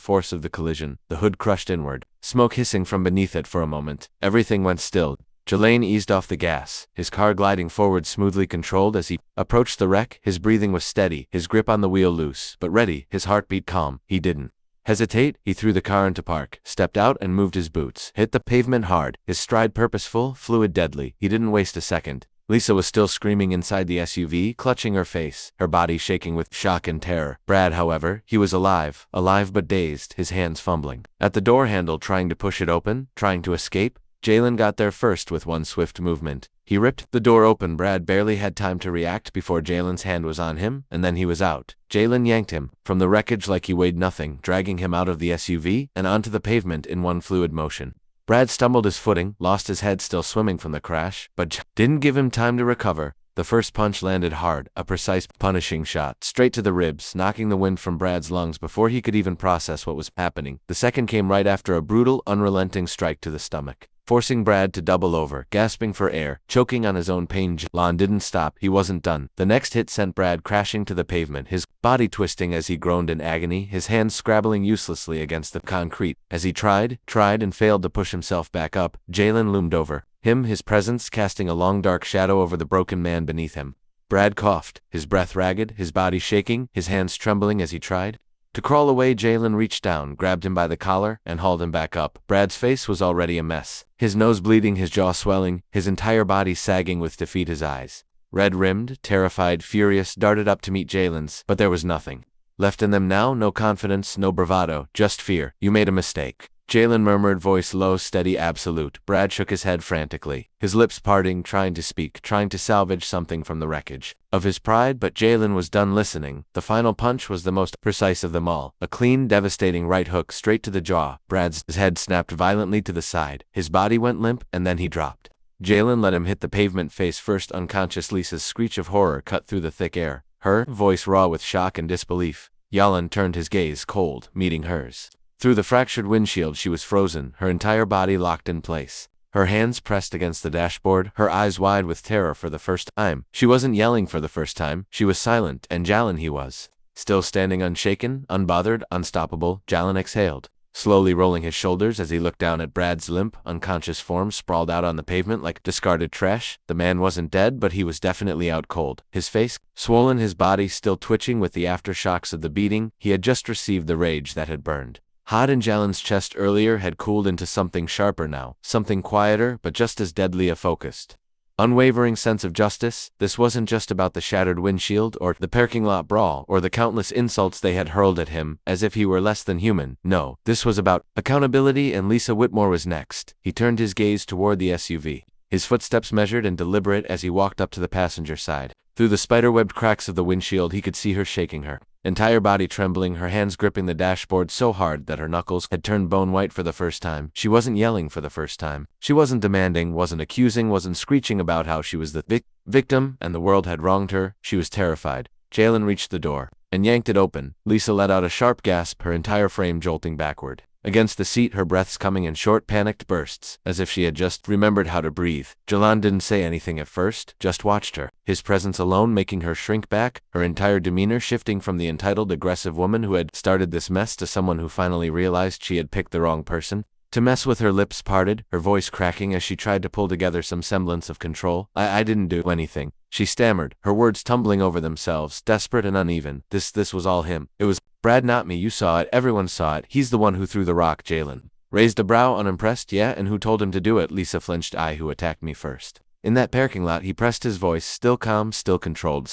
force of the collision, the hood crushed inward, smoke hissing from beneath it. For a moment, everything went still. Jalen eased off the gas, his car gliding forward smoothly controlled. As he approached the wreck, his breathing was steady, his grip on the wheel loose, but ready, his heartbeat calm. He didn't hesitate. He threw the car into park, stepped out and moved his boots, hit the pavement hard, his stride purposeful, fluid, deadly. He didn't waste a second. Lisa was still screaming inside the SUV, clutching her face, her body shaking with shock and terror. Brad, however, he was alive but dazed, his hands fumbling at the door handle, trying to push it open, trying to escape. Jalen got there first with one swift movement. He ripped the door open. Brad barely had time to react before Jalen's hand was on him, and then he was out. Jalen yanked him from the wreckage like he weighed nothing, dragging him out of the SUV and onto the pavement in one fluid motion. Brad stumbled his footing, lost his head, still swimming from the crash, but didn't give him time to recover. The first punch landed hard, a precise, punishing shot, straight to the ribs, knocking the wind from Brad's lungs before he could even process what was happening. The second came right after a brutal, unrelenting strike to the stomach, forcing Brad to double over, gasping for air, choking on his own pain. Jalen didn't stop. He wasn't done. The next hit sent Brad crashing to the pavement, his body twisting as he groaned in agony, his hands scrabbling uselessly against the concrete. As he tried and failed to push himself back up, Jalen loomed over him, his presence casting a long dark shadow over the broken man beneath him. Brad coughed, his breath ragged, his body shaking, his hands trembling as he tried to crawl away. Jalen reached down, grabbed him by the collar, and hauled him back up. Brad's face was already a mess, his nose bleeding, his jaw swelling, his entire body sagging with defeat. His eyes, red-rimmed, terrified, furious, darted up to meet Jalen's, but there was nothing left in them now, no confidence, no bravado, just fear. "You made a mistake," Jalen murmured, voice low, steady, absolute. Brad shook his head frantically, his lips parting, trying to speak, trying to salvage something from the wreckage of his pride, but Jalen was done listening. The final punch was the most precise of them all, a clean, devastating right hook straight to the jaw. Brad's head snapped violently to the side, his body went limp, and then he dropped. Jalen let him hit the pavement face first, unconscious. Lisa's screech of horror cut through the thick air, her voice raw with shock and disbelief. Jalen turned his gaze cold, meeting hers. Through the fractured windshield she was frozen, her entire body locked in place, her hands pressed against the dashboard, her eyes wide with terror for the first time. She wasn't yelling for the first time, she was silent, and Jalen, he was still standing unshaken, unbothered, unstoppable. Jalen exhaled, slowly rolling his shoulders as he looked down at Brad's limp, unconscious form sprawled out on the pavement like discarded trash. The man wasn't dead, but he was definitely out cold, his face swollen, his body still twitching with the aftershocks of the beating he had just received. The rage that had burned hot in Jalen's chest earlier had cooled into something sharper now, something quieter, but just as deadly, a focused, unwavering sense of justice. This wasn't just about the shattered windshield, or the parking lot brawl, or the countless insults they had hurled at him, as if he were less than human. No, this was about accountability, and Lisa Whitmore was next. He turned his gaze toward the SUV, his footsteps measured and deliberate as he walked up to the passenger side. Through the spiderwebbed cracks of the windshield he could see her shaking, her entire body trembling, her hands gripping the dashboard so hard that her knuckles had turned bone white for the first time. She wasn't yelling for the first time. She wasn't demanding, wasn't accusing, wasn't screeching about how she was the victim and the world had wronged her. She was terrified. Jalen reached the door and yanked it open. Lisa let out a sharp gasp, her entire frame jolting backward against the seat, her breaths coming in short, panicked bursts, as if she had just remembered how to breathe. Jalan didn't say anything at first, just watched her, his presence alone making her shrink back, her entire demeanor shifting from the entitled, aggressive woman who had started this mess to someone who finally realized she had picked the wrong person to mess with. Her lips parted, her voice cracking as she tried to pull together some semblance of control. I didn't do anything, she stammered, her words tumbling over themselves, desperate and uneven. This was all him. It was Brad, not me. You saw it, everyone saw it. He's the one who threw the rock. Jalen raised a brow, unimpressed. Yeah, and who told him to do it? Lisa flinched. I who attacked me first. In that parking lot, he pressed his voice, still calm, still controlled,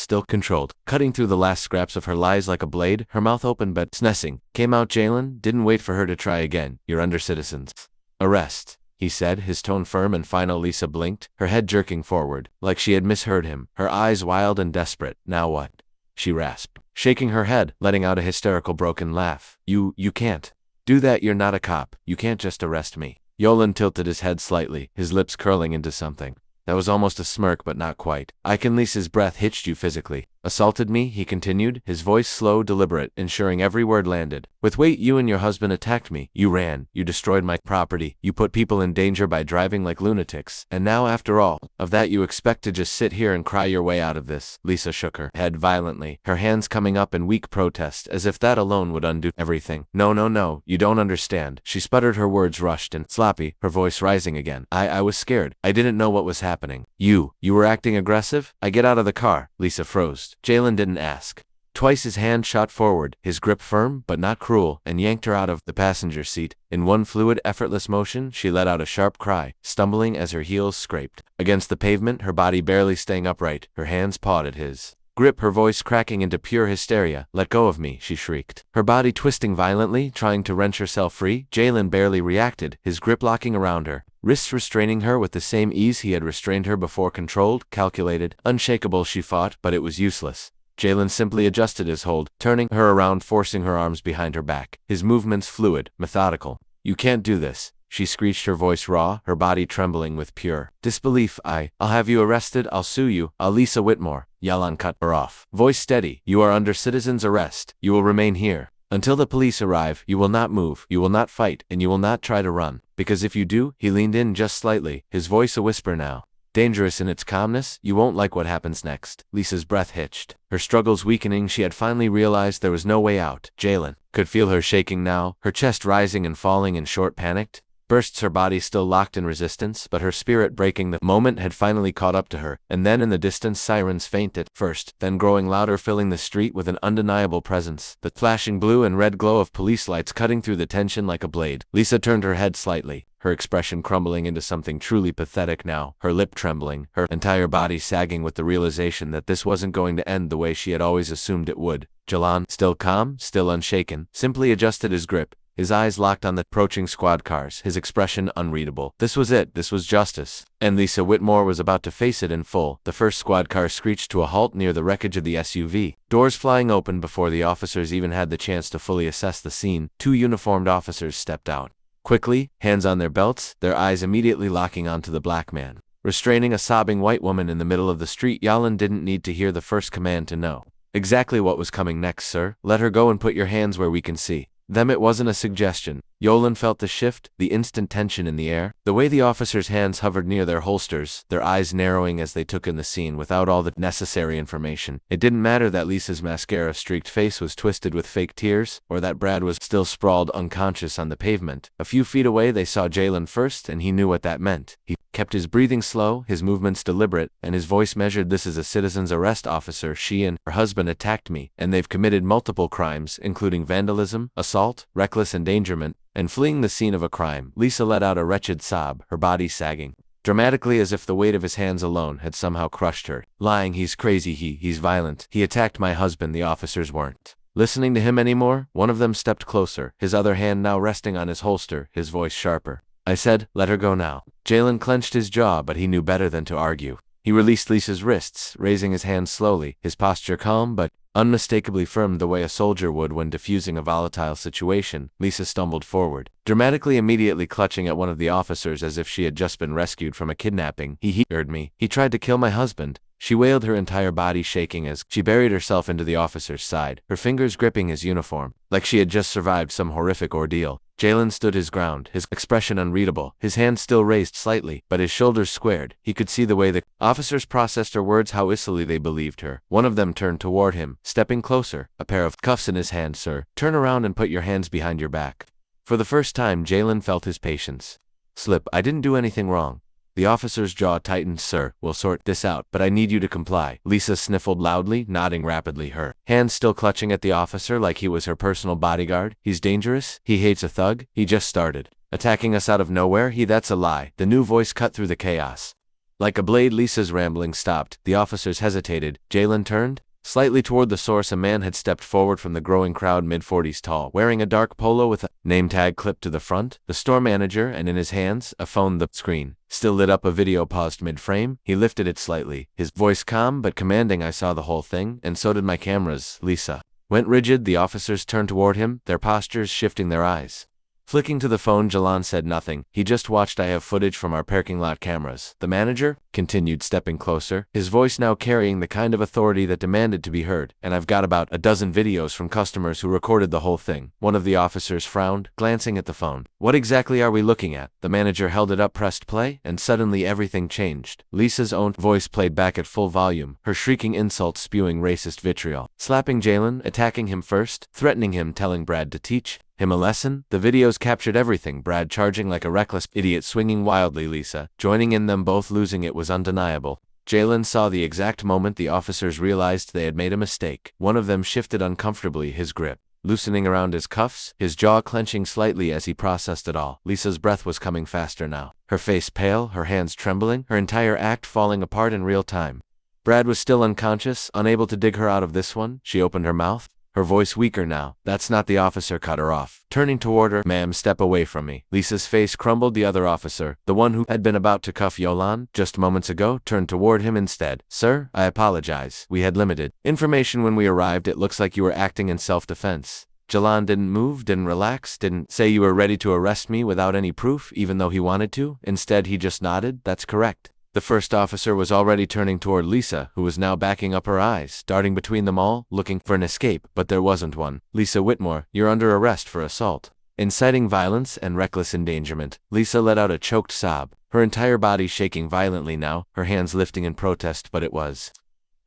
cutting through the last scraps of her lies like a blade, her mouth open but sneezing. Came out. Jalen didn't wait for her to try again. You're under citizen's arrest, he said, his tone firm and final. Lisa blinked, her head jerking forward, like she had misheard him, her eyes wild and desperate. Now what? She rasped, shaking her head, letting out a hysterical broken laugh. You can't do that. You're not a cop. You can't just arrest me. Yolan tilted his head slightly, his lips curling into something that was almost a smirk, but not quite. I can. Lisa's breath hitched. You physically assaulted me, he continued, his voice slow, deliberate, ensuring every word landed. With weight. You and your husband attacked me. You ran. You destroyed my property. You put people in danger by driving like lunatics. And now, after all of that, you expect to just sit here and cry your way out of this? Lisa shook her head violently, her hands coming up in weak protest, as if that alone would undo everything. No, you don't understand. She sputtered, her words rushed and sloppy, her voice rising again. I was scared. I didn't know what was happening. You were acting aggressive? I get out of the car. Lisa froze. Jalen didn't ask. Twice his hand shot forward, his grip firm but not cruel, and yanked her out of the passenger seat. In one fluid, effortless motion, she let out a sharp cry, stumbling as her heels scraped against the pavement, her body barely staying upright, her hands pawed at his grip, her voice cracking into pure hysteria. Let go of me, she shrieked, her body twisting violently, trying to wrench herself free. Jalen barely reacted, his grip locking around her, wrists restraining her with the same ease he had restrained her before. Controlled, calculated, unshakable. She fought, but it was useless. Jalen simply adjusted his hold, turning her around, forcing her arms behind her back, his movements fluid, methodical. You can't do this, she screeched, her voice raw, her body trembling with pure disbelief. I'll have you arrested. I'll sue you. Lisa Whitmore. Yalan cut her off, voice steady. You are under citizen's arrest. You will remain here until the police arrive. You will not move, you will not fight, and you will not try to run. Because if you do, he leaned in just slightly, his voice a whisper now, dangerous in its calmness, you won't like what happens next. Lisa's breath hitched, her struggles weakening. She had finally realized there was no way out. Jalen could feel her shaking now, her chest rising and falling in short, panicked bursts, her body still locked in resistance, but her spirit breaking. The moment had finally caught up to her, and then in the distance sirens fainted, first, then growing louder, filling the street with an undeniable presence, the flashing blue and red glow of police lights cutting through the tension like a blade. Lisa turned her head slightly, her expression crumbling into something truly pathetic now, her lip trembling, her entire body sagging with the realization that this wasn't going to end the way she had always assumed it would. Jalan, still calm, still unshaken, simply adjusted his grip, his eyes locked on the approaching squad cars, his expression unreadable. This was it, this was justice. And Lisa Whitmore was about to face it in full. The first squad car screeched to a halt near the wreckage of the SUV, doors flying open before the officers even had the chance to fully assess the scene. Two uniformed officers stepped out quickly, hands on their belts, their eyes immediately locking onto the black man restraining a sobbing white woman in the middle of the street. Yalan didn't need to hear the first command to know exactly what was coming next. Sir, let her go and put your hands where we can see them. It wasn't a suggestion. Yolan felt the shift, the instant tension in the air, the way the officers' hands hovered near their holsters, their eyes narrowing as they took in the scene without all the necessary information. It didn't matter that Lisa's mascara-streaked face was twisted with fake tears, or that Brad was still sprawled unconscious on the pavement. A few feet away they saw Jalen first, and he knew what that meant. He kept his breathing slow, his movements deliberate, and his voice measured. This is a citizen's arrest, officer. She and her husband attacked me, and they've committed multiple crimes, including vandalism, assault, reckless endangerment, and fleeing the scene of a crime. Lisa let out a wretched sob, her body sagging dramatically as if the weight of his hands alone had somehow crushed her. Lying, he's crazy, he's violent. He attacked my husband. The officers weren't listening to him anymore. One of them stepped closer, his other hand now resting on his holster, his voice sharper. I said, let her go now. Jalen clenched his jaw, but he knew better than to argue. He released Lisa's wrists, raising his hands slowly, his posture calm but unmistakably firm the way a soldier would when diffusing a volatile situation. Lisa stumbled forward, dramatically immediately clutching at one of the officers as if she had just been rescued from a kidnapping. He heard me. He tried to kill my husband. She wailed, her entire body shaking as she buried herself into the officer's side, her fingers gripping his uniform, like she had just survived some horrific ordeal. Jalen stood his ground, his expression unreadable, his hands still raised slightly, but his shoulders squared. He could see the way the officers processed her words, how icily they believed her. One of them turned toward him, stepping closer, a pair of cuffs in his hand. Sir, turn around and put your hands behind your back. For the first time, Jalen felt his patience slip. I didn't do anything wrong. The officer's jaw tightened. Sir, we'll sort this out, but I need you to comply. Lisa sniffled loudly, nodding rapidly, her hands still clutching at the officer like he was her personal bodyguard. He's dangerous. He hates a thug. He just started attacking us out of nowhere. That's a lie. The new voice cut through the chaos. Like a blade, Lisa's rambling stopped. The officers hesitated. Jalen turned slightly toward the source. A man had stepped forward from the growing crowd, mid-40s tall, wearing a dark polo with a name tag clipped to the front, the store manager, and in his hands, a phone. The screen still lit up, a video paused mid-frame. He lifted it slightly, his voice calm but commanding. I saw the whole thing, and so did my cameras. Lisa went rigid. The officers turned toward him, their postures shifting, their eyes flicking to the phone. Jalan said nothing. He just watched. I have footage from our parking lot cameras. The manager continued, stepping closer, his voice now carrying the kind of authority that demanded to be heard. And I've got about a dozen videos from customers who recorded the whole thing. One of the officers frowned, glancing at the phone. What exactly are we looking at? The manager held it up, pressed play, and suddenly everything changed. Lisa's own voice played back at full volume, her shrieking insults spewing racist vitriol, slapping Jalen, attacking him first, threatening him, telling Brad to teach him a lesson. The videos captured everything. Brad charging like a reckless idiot, swinging wildly, Lisa joining in, them both losing. It was undeniable. Jalen saw the exact moment the officers realized they had made a mistake. One of them shifted uncomfortably, his grip loosening around his cuffs, his jaw clenching slightly as he processed it all. Lisa's breath was coming faster now, her face pale, her hands trembling, her entire act falling apart in real time. Brad was still unconscious, unable to dig her out of this one. She opened her mouth, her voice weaker now. That's not. The officer cut her off, turning toward her. Ma'am, step away from me. Lisa's face crumbled. The other officer, the one who had been about to cuff Yolan just moments ago, turned toward him instead. Sir, I apologize. We had limited information when we arrived. It looks like you were acting in self-defense. Jalan didn't move, didn't relax, didn't say you were ready to arrest me without any proof, even though he wanted to. Instead, he just nodded. That's correct. The first officer was already turning toward Lisa, who was now backing up, her eyes darting between them all, looking for an escape, but there wasn't one. Lisa Whitmore, you're under arrest for assault, inciting violence, and reckless endangerment. Lisa let out a choked sob, her entire body shaking violently now, her hands lifting in protest, but it was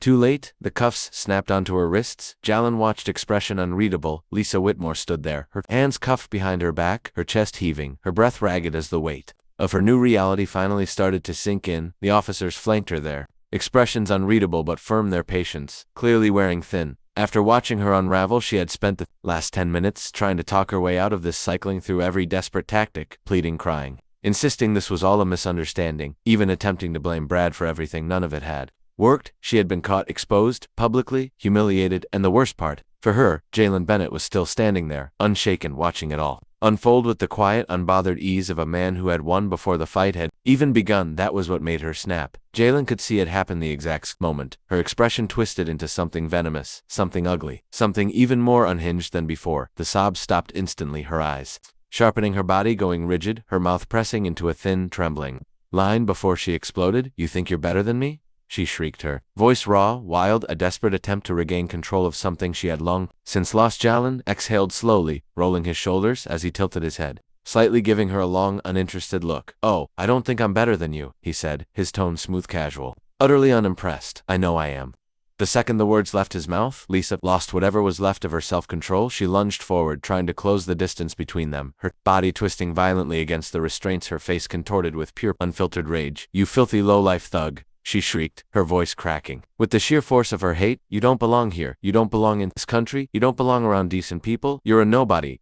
too late. The cuffs snapped onto her wrists. Jalen watched, expression unreadable. Lisa Whitmore stood there, her hands cuffed behind her back, her chest heaving, her breath ragged as the weight of her new reality finally started to sink in. The officers flanked her there, expressions unreadable but firm, their patience clearly wearing thin. After watching her unravel, she had spent the last 10 minutes trying to talk her way out of this, cycling through every desperate tactic, pleading, crying, insisting this was all a misunderstanding, even attempting to blame Brad for everything. None of it had worked. She had been caught, exposed, publicly humiliated, and the worst part, for her, Jalen Bennett was still standing there, unshaken, watching it all unfold with the quiet, unbothered ease of a man who had won before the fight had even begun. That was what made her snap. Jalen could see it happen the exact moment. Her expression twisted into something venomous, something ugly, something even more unhinged than before. The sobs stopped instantly, her eyes sharpening, her body going rigid, her mouth pressing into a thin, trembling line before she exploded. You think you're better than me? She shrieked, her voice raw, wild, a desperate attempt to regain control of something she had long since lost. Jalen exhaled slowly, rolling his shoulders as he tilted his head, slightly giving her a long, uninterested look. Oh, I don't think I'm better than you, he said, his tone smooth, casual, utterly unimpressed. I know I am. The second the words left his mouth, Lisa lost whatever was left of her self-control. She lunged forward, trying to close the distance between them, her body twisting violently against the restraints, her face contorted with pure, unfiltered rage. You filthy low-life thug, she shrieked, her voice cracking with the sheer force of her hate. You don't belong here. You don't belong in this country. You don't belong around decent people. You're a nobody.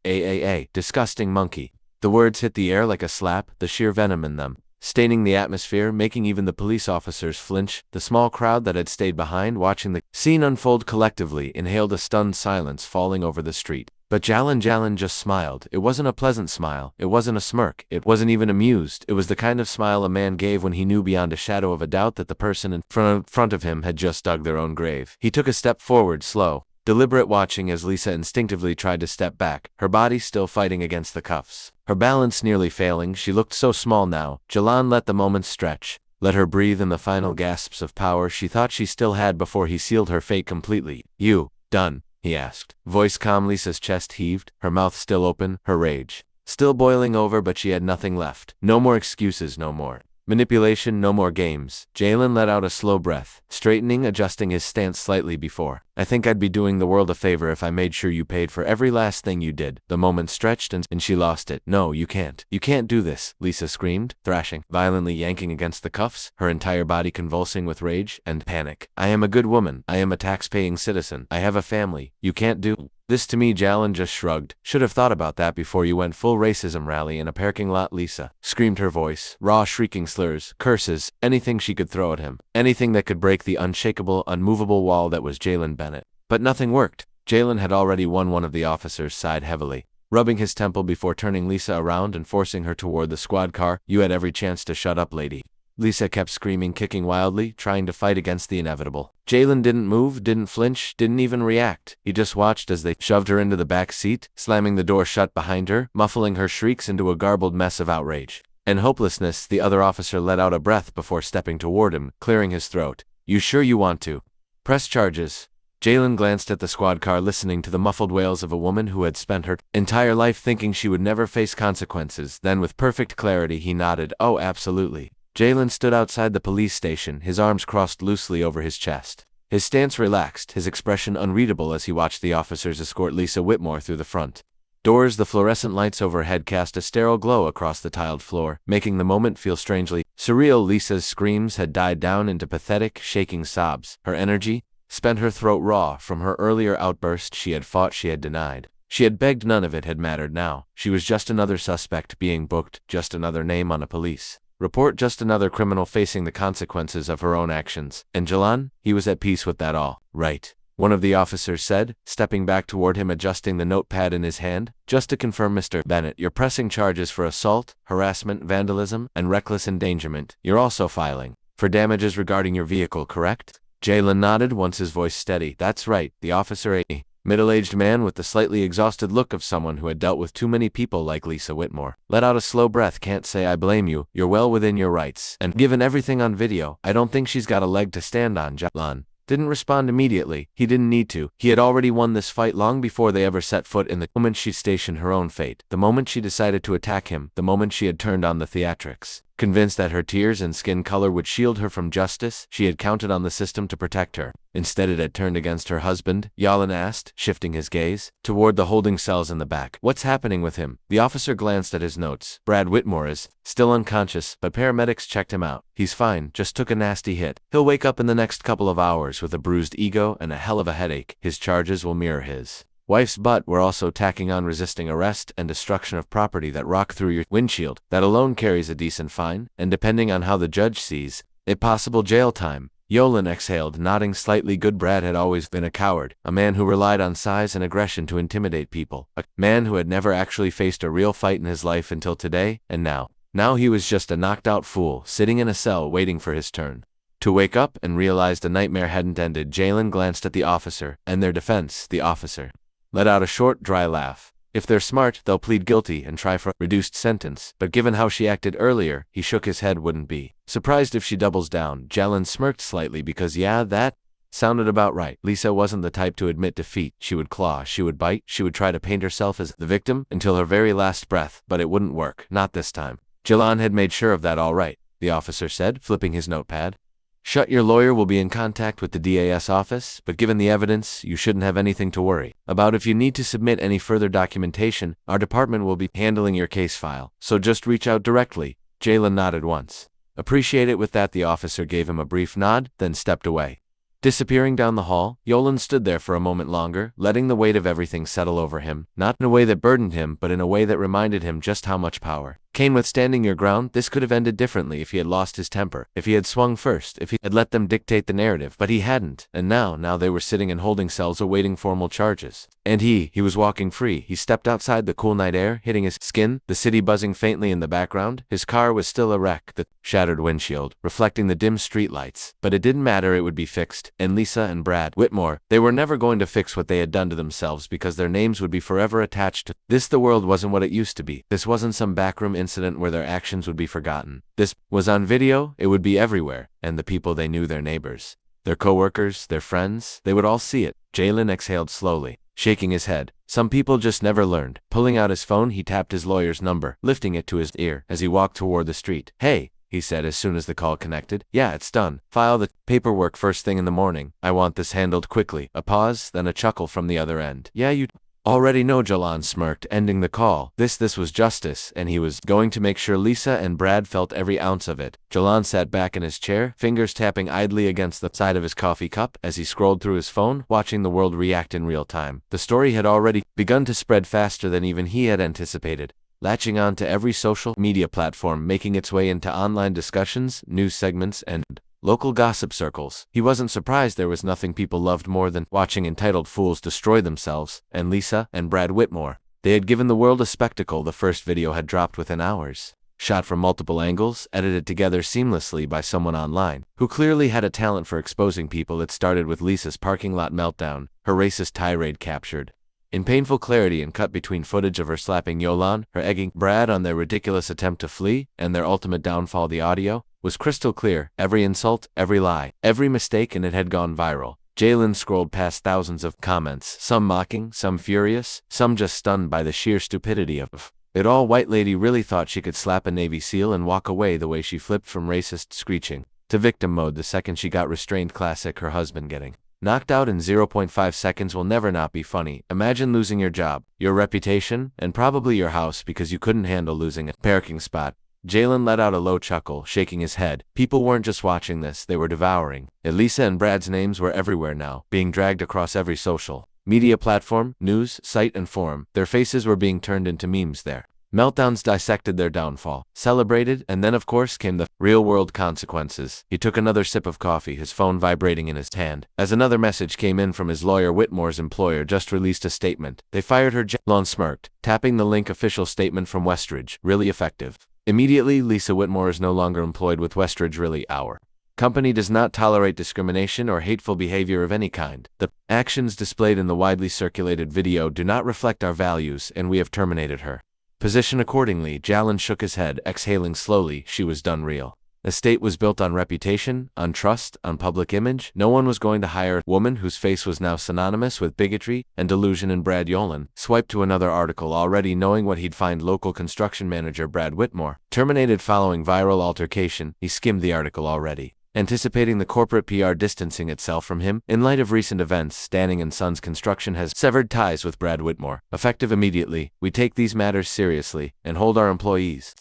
Disgusting monkey. The words hit the air like a slap, the sheer venom in them staining the atmosphere, making even the police officers flinch. The small crowd that had stayed behind, watching the scene unfold collectively, inhaled a stunned silence falling over the street. But Jalan just smiled. It wasn't a pleasant smile. It wasn't a smirk. It wasn't even amused. It was the kind of smile a man gave when he knew beyond a shadow of a doubt that the person in front of him had just dug their own grave. He took a step forward, slow, deliberate, watching as Lisa instinctively tried to step back, her body still fighting against the cuffs. Her balance nearly failing, she looked so small now. Jalan let the moments stretch, let her breathe in the final gasps of power she thought she still had before he sealed her fate completely. "You done?" he asked. Voice calm. Lisa's chest heaved, her mouth still open, her rage still boiling over, but she had nothing left. No more excuses, no more manipulation, no more games. Jalan let out a slow breath, straightening, adjusting his stance slightly before. "I think I'd be doing the world a favor if I made sure you paid for every last thing you did." The moment stretched and she lost it. "No, you can't. You can't do this," Lisa screamed, thrashing, violently yanking against the cuffs, her entire body convulsing with rage and panic. "I am a good woman. I am a tax-paying citizen. I have a family. You can't do this to me." Jalan just shrugged. "Should have thought about that before you went full racism rally in a parking lot." Lisa screamed, her voice raw, shrieking slurs, curses, anything she could throw at him, anything that could break the unshakable, unmovable wall that was Jalan Bennett. But nothing worked. Jalan had already won. One of the officers sighed heavily, rubbing his temple before turning Lisa around and forcing her toward the squad car. "You had every chance to shut up, lady." Lisa kept screaming, kicking wildly, trying to fight against the inevitable. Jalan didn't move, didn't flinch, didn't even react. He just watched as they shoved her into the back seat, slamming the door shut behind her, muffling her shrieks into a garbled mess of outrage and hopelessness. The other officer let out a breath before stepping toward him, clearing his throat. "You sure you want to press charges?" Jalan glanced at the squad car, listening to the muffled wails of a woman who had spent her entire life thinking she would never face consequences. Then with perfect clarity he nodded. "Oh, absolutely." Jalan stood outside the police station, his arms crossed loosely over his chest. His stance relaxed, his expression unreadable as he watched the officers escort Lisa Whitmore through the front doors. The fluorescent lights overhead cast a sterile glow across the tiled floor, making the moment feel strangely surreal. Lisa's screams had died down into pathetic, shaking sobs. Her energy spent, her throat raw from her earlier outburst. She had fought, she had denied, she had begged. None of it had mattered now. She was just another suspect being booked, just another name on a police report, just another criminal facing the consequences of her own actions. And Jalan, he was at peace with that all. "Right," one of the officers said, stepping back toward him, adjusting the notepad in his hand. "Just to confirm, Mr. Bennett, you're pressing charges for assault, harassment, vandalism, and reckless endangerment. You're also filing for damages regarding your vehicle, correct?" Jalan nodded, once his voice steady. "That's right." The officer, a middle-aged man with the slightly exhausted look of someone who had dealt with too many people like Lisa Whitmore, let out a slow breath. "Can't say I blame you. You're well within your rights. And given everything on video, I don't think she's got a leg to stand on." Jalan didn't respond immediately. He didn't need to. He had already won this fight long before they ever set foot in the moment she stationed her own fate, the moment she decided to attack him, the moment she had turned on the theatrics. Convinced that her tears and skin color would shield her from justice, she had counted on the system to protect her. Instead, it had turned against her husband. Jalan asked, shifting his gaze toward the holding cells in the back. "What's happening with him?" The officer glanced at his notes. "Brad Whitmore is still unconscious, but paramedics checked him out. He's fine, just took a nasty hit. He'll wake up in the next couple of hours with a bruised ego and a hell of a headache. His charges will mirror his wife's, but we're also tacking on resisting arrest and destruction of property that rock through your windshield. That alone carries a decent fine, and depending on how the judge sees it, possible jail time." Jalan exhaled, nodding slightly. Good. Brad had always been a coward, a man who relied on size and aggression to intimidate people, a man who had never actually faced a real fight in his life until today, and now he was just a knocked-out fool, sitting in a cell waiting for his turn to wake up and realize the nightmare hadn't ended. Jalan glanced at the officer and their defense. The officer let out a short, dry laugh. "If they're smart, they'll plead guilty and try for a reduced sentence, but given how she acted earlier," he shook his head, "wouldn't be surprised if she doubles down." Jalan smirked slightly because yeah, that sounded about right. Lisa wasn't the type to admit defeat. She would claw, she would bite, she would try to paint herself as the victim until her very last breath, but it wouldn't work. Not this time. Jalan had made sure of that. "All right," the officer said, flipping his notepad. "Shut. Your lawyer will be in contact with the DAS office, but given the evidence, you shouldn't have anything to worry about. If you need to submit any further documentation, our department will be handling your case file, so just reach out directly." Jalan nodded once. "Appreciate it." With that, the officer gave him a brief nod, then stepped away. Disappearing down the hall, Jalan stood there for a moment longer, letting the weight of everything settle over him, not in a way that burdened him, but in a way that reminded him just how much power Kane withstanding your ground, this could have ended differently if he had lost his temper, if he had swung first, if he had let them dictate the narrative, but he hadn't, and now they were sitting in holding cells awaiting formal charges. And he was walking free. He stepped outside, the cool night air hitting his skin, the city buzzing faintly in the background. His car was still a wreck, the shattered windshield reflecting the dim streetlights. But it didn't matter, it would be fixed. And Lisa and Brad Whitmore, they were never going to fix what they had done to themselves because their names would be forever attached to this. The world wasn't what it used to be. This wasn't some backroom incident where their actions would be forgotten. This was on video, it would be everywhere, and the people they knew, their neighbors, their coworkers, their friends, they would all see it. Jalen exhaled slowly, shaking his head. Some people just never learned. Pulling out his phone, he tapped his lawyer's number, lifting it to his ear as he walked toward the street. "Hey," he said as soon as the call connected. "Yeah, it's done. File the paperwork first thing in the morning. I want this handled quickly." A pause, then a chuckle from the other end. "Yeah, you already know," Jalan smirked, ending the call. This was justice, and he was going to make sure Lisa and Brad felt every ounce of it. Jalan sat back in his chair, fingers tapping idly against the side of his coffee cup as he scrolled through his phone, watching the world react in real time. The story had already begun to spread faster than even he had anticipated, latching on to every social media platform, making its way into online discussions, news segments, and local gossip circles. He wasn't surprised. There was nothing people loved more than watching entitled fools destroy themselves, and Lisa and Brad Whitmore, they had given the world a spectacle. The first video had dropped within hours, shot from multiple angles, edited together seamlessly by someone online who clearly had a talent for exposing people. It started with Lisa's parking lot meltdown, her racist tirade captured in painful clarity and cut between footage of her slapping Yolan, her egging Brad on their ridiculous attempt to flee, and their ultimate downfall. The audio was crystal clear, every insult, every lie, every mistake, and it had gone viral. Jalen scrolled past thousands of comments, some mocking, some furious, some just stunned by the sheer stupidity of it all. White lady really thought she could slap a Navy SEAL and walk away the way she flipped from racist screeching to victim mode the second she got restrained. Classic. Her husband getting knocked out in 0.5 seconds will never not be funny. Imagine losing your job, your reputation, and probably your house because you couldn't handle losing a parking spot. Jalen let out a low chuckle, shaking his head. People weren't just watching this, they were devouring it. Lisa and Brad's names were everywhere now, being dragged across every social media platform, news, site, and forum. Their faces were being turned into memes there. Meltdowns dissected their downfall, celebrated, and then of course came the real-world consequences. He took another sip of coffee, his phone vibrating in his hand, as another message came in from his lawyer. Whitmore's employer just released a statement. They fired her. Jalan smirked, tapping the link. Official statement from Westridge, really effective. Immediately, Lisa Whitmore is no longer employed with Westridge. Really, our company does not tolerate discrimination or hateful behavior of any kind. The actions displayed in the widely circulated video do not reflect our values, and we have terminated her position accordingly. Jalan shook his head, exhaling slowly. She was done. Real estate was built on reputation, on trust, on public image. No one was going to hire a woman whose face was now synonymous with bigotry and delusion. And Brad Yolan swiped to another article, already knowing what he'd find. Local construction manager Brad Whitmore terminated following viral altercation. He skimmed the article already, anticipating the corporate PR distancing itself from him. In light of recent events, Stanning & Sons Construction has severed ties with Brad Whitmore. Effective immediately, we take these matters seriously and hold our employees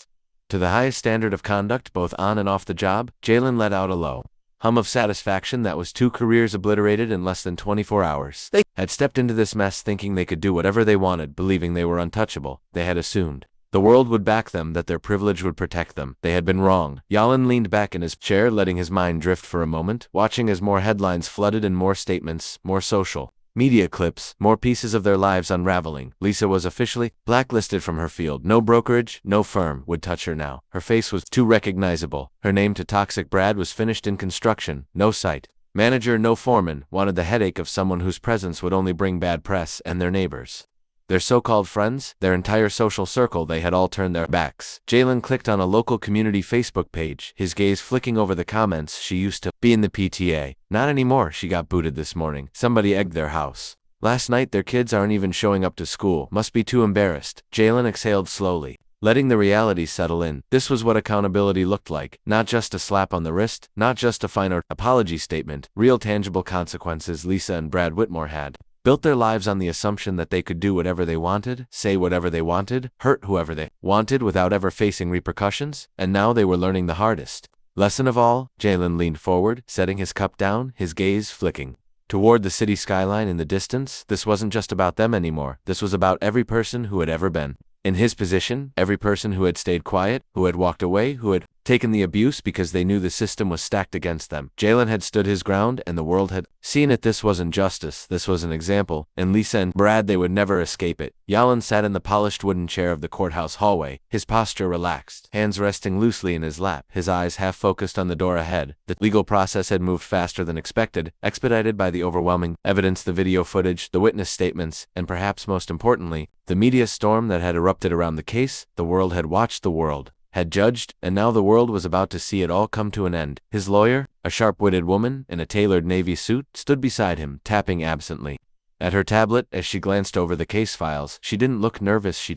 to the highest standard of conduct both on and off the job. Jalen let out a low hum of satisfaction. That was 2 careers obliterated in less than 24 hours. They had stepped into this mess thinking they could do whatever they wanted, believing they were untouchable. They had assumed the world would back them, that their privilege would protect them. They had been wrong. Yolan leaned back in his chair, letting his mind drift for a moment, watching as more headlines flooded and more statements, more social media clips, more pieces of their lives unraveling. Lisa was officially blacklisted from her field. No brokerage, no firm would touch her now. Her face was too recognizable. Her name to toxic. Brad was finished in construction. No site manager, no foreman wanted the headache of someone whose presence would only bring bad press. And their neighbors, their so-called friends, their entire social circle, they had all turned their backs. Jalen clicked on a local community Facebook page, his gaze flicking over the comments. She used to be in the PTA. Not anymore. She got booted this morning. Somebody egged their house last night. Their kids aren't even showing up to school. Must be too embarrassed. Jalen exhaled slowly, letting the reality settle in. This was what accountability looked like. Not just a slap on the wrist, not just a fine or apology statement. Real tangible consequences. Lisa and Brad Whitmore had built their lives on the assumption that they could do whatever they wanted, say whatever they wanted, hurt whoever they wanted without ever facing repercussions, and now they were learning the hardest lesson of all. Jalen leaned forward, setting his cup down, his gaze flicking toward the city skyline in the distance. This wasn't just about them anymore. This was about every person who had ever been In his position, every person who had stayed quiet, who had walked away, who had taken the abuse because they knew the system was stacked against them. Jalen had stood his ground, and the world had seen it. This wasn't justice, this was an example, and Lisa and Brad, they would never escape it. Yalan sat in the polished wooden chair of the courthouse hallway, his posture relaxed, hands resting loosely in his lap, his eyes half focused on the door ahead. The legal process had moved faster than expected, expedited by the overwhelming evidence, the video footage, the witness statements, and perhaps most importantly, the media storm that had erupted around the case. The world had watched, the world had judged, and now the world was about to see it all come to an end. His lawyer, a sharp-witted woman in a tailored navy suit, stood beside him, tapping absently at her tablet as she glanced over the case files. She didn't look nervous, she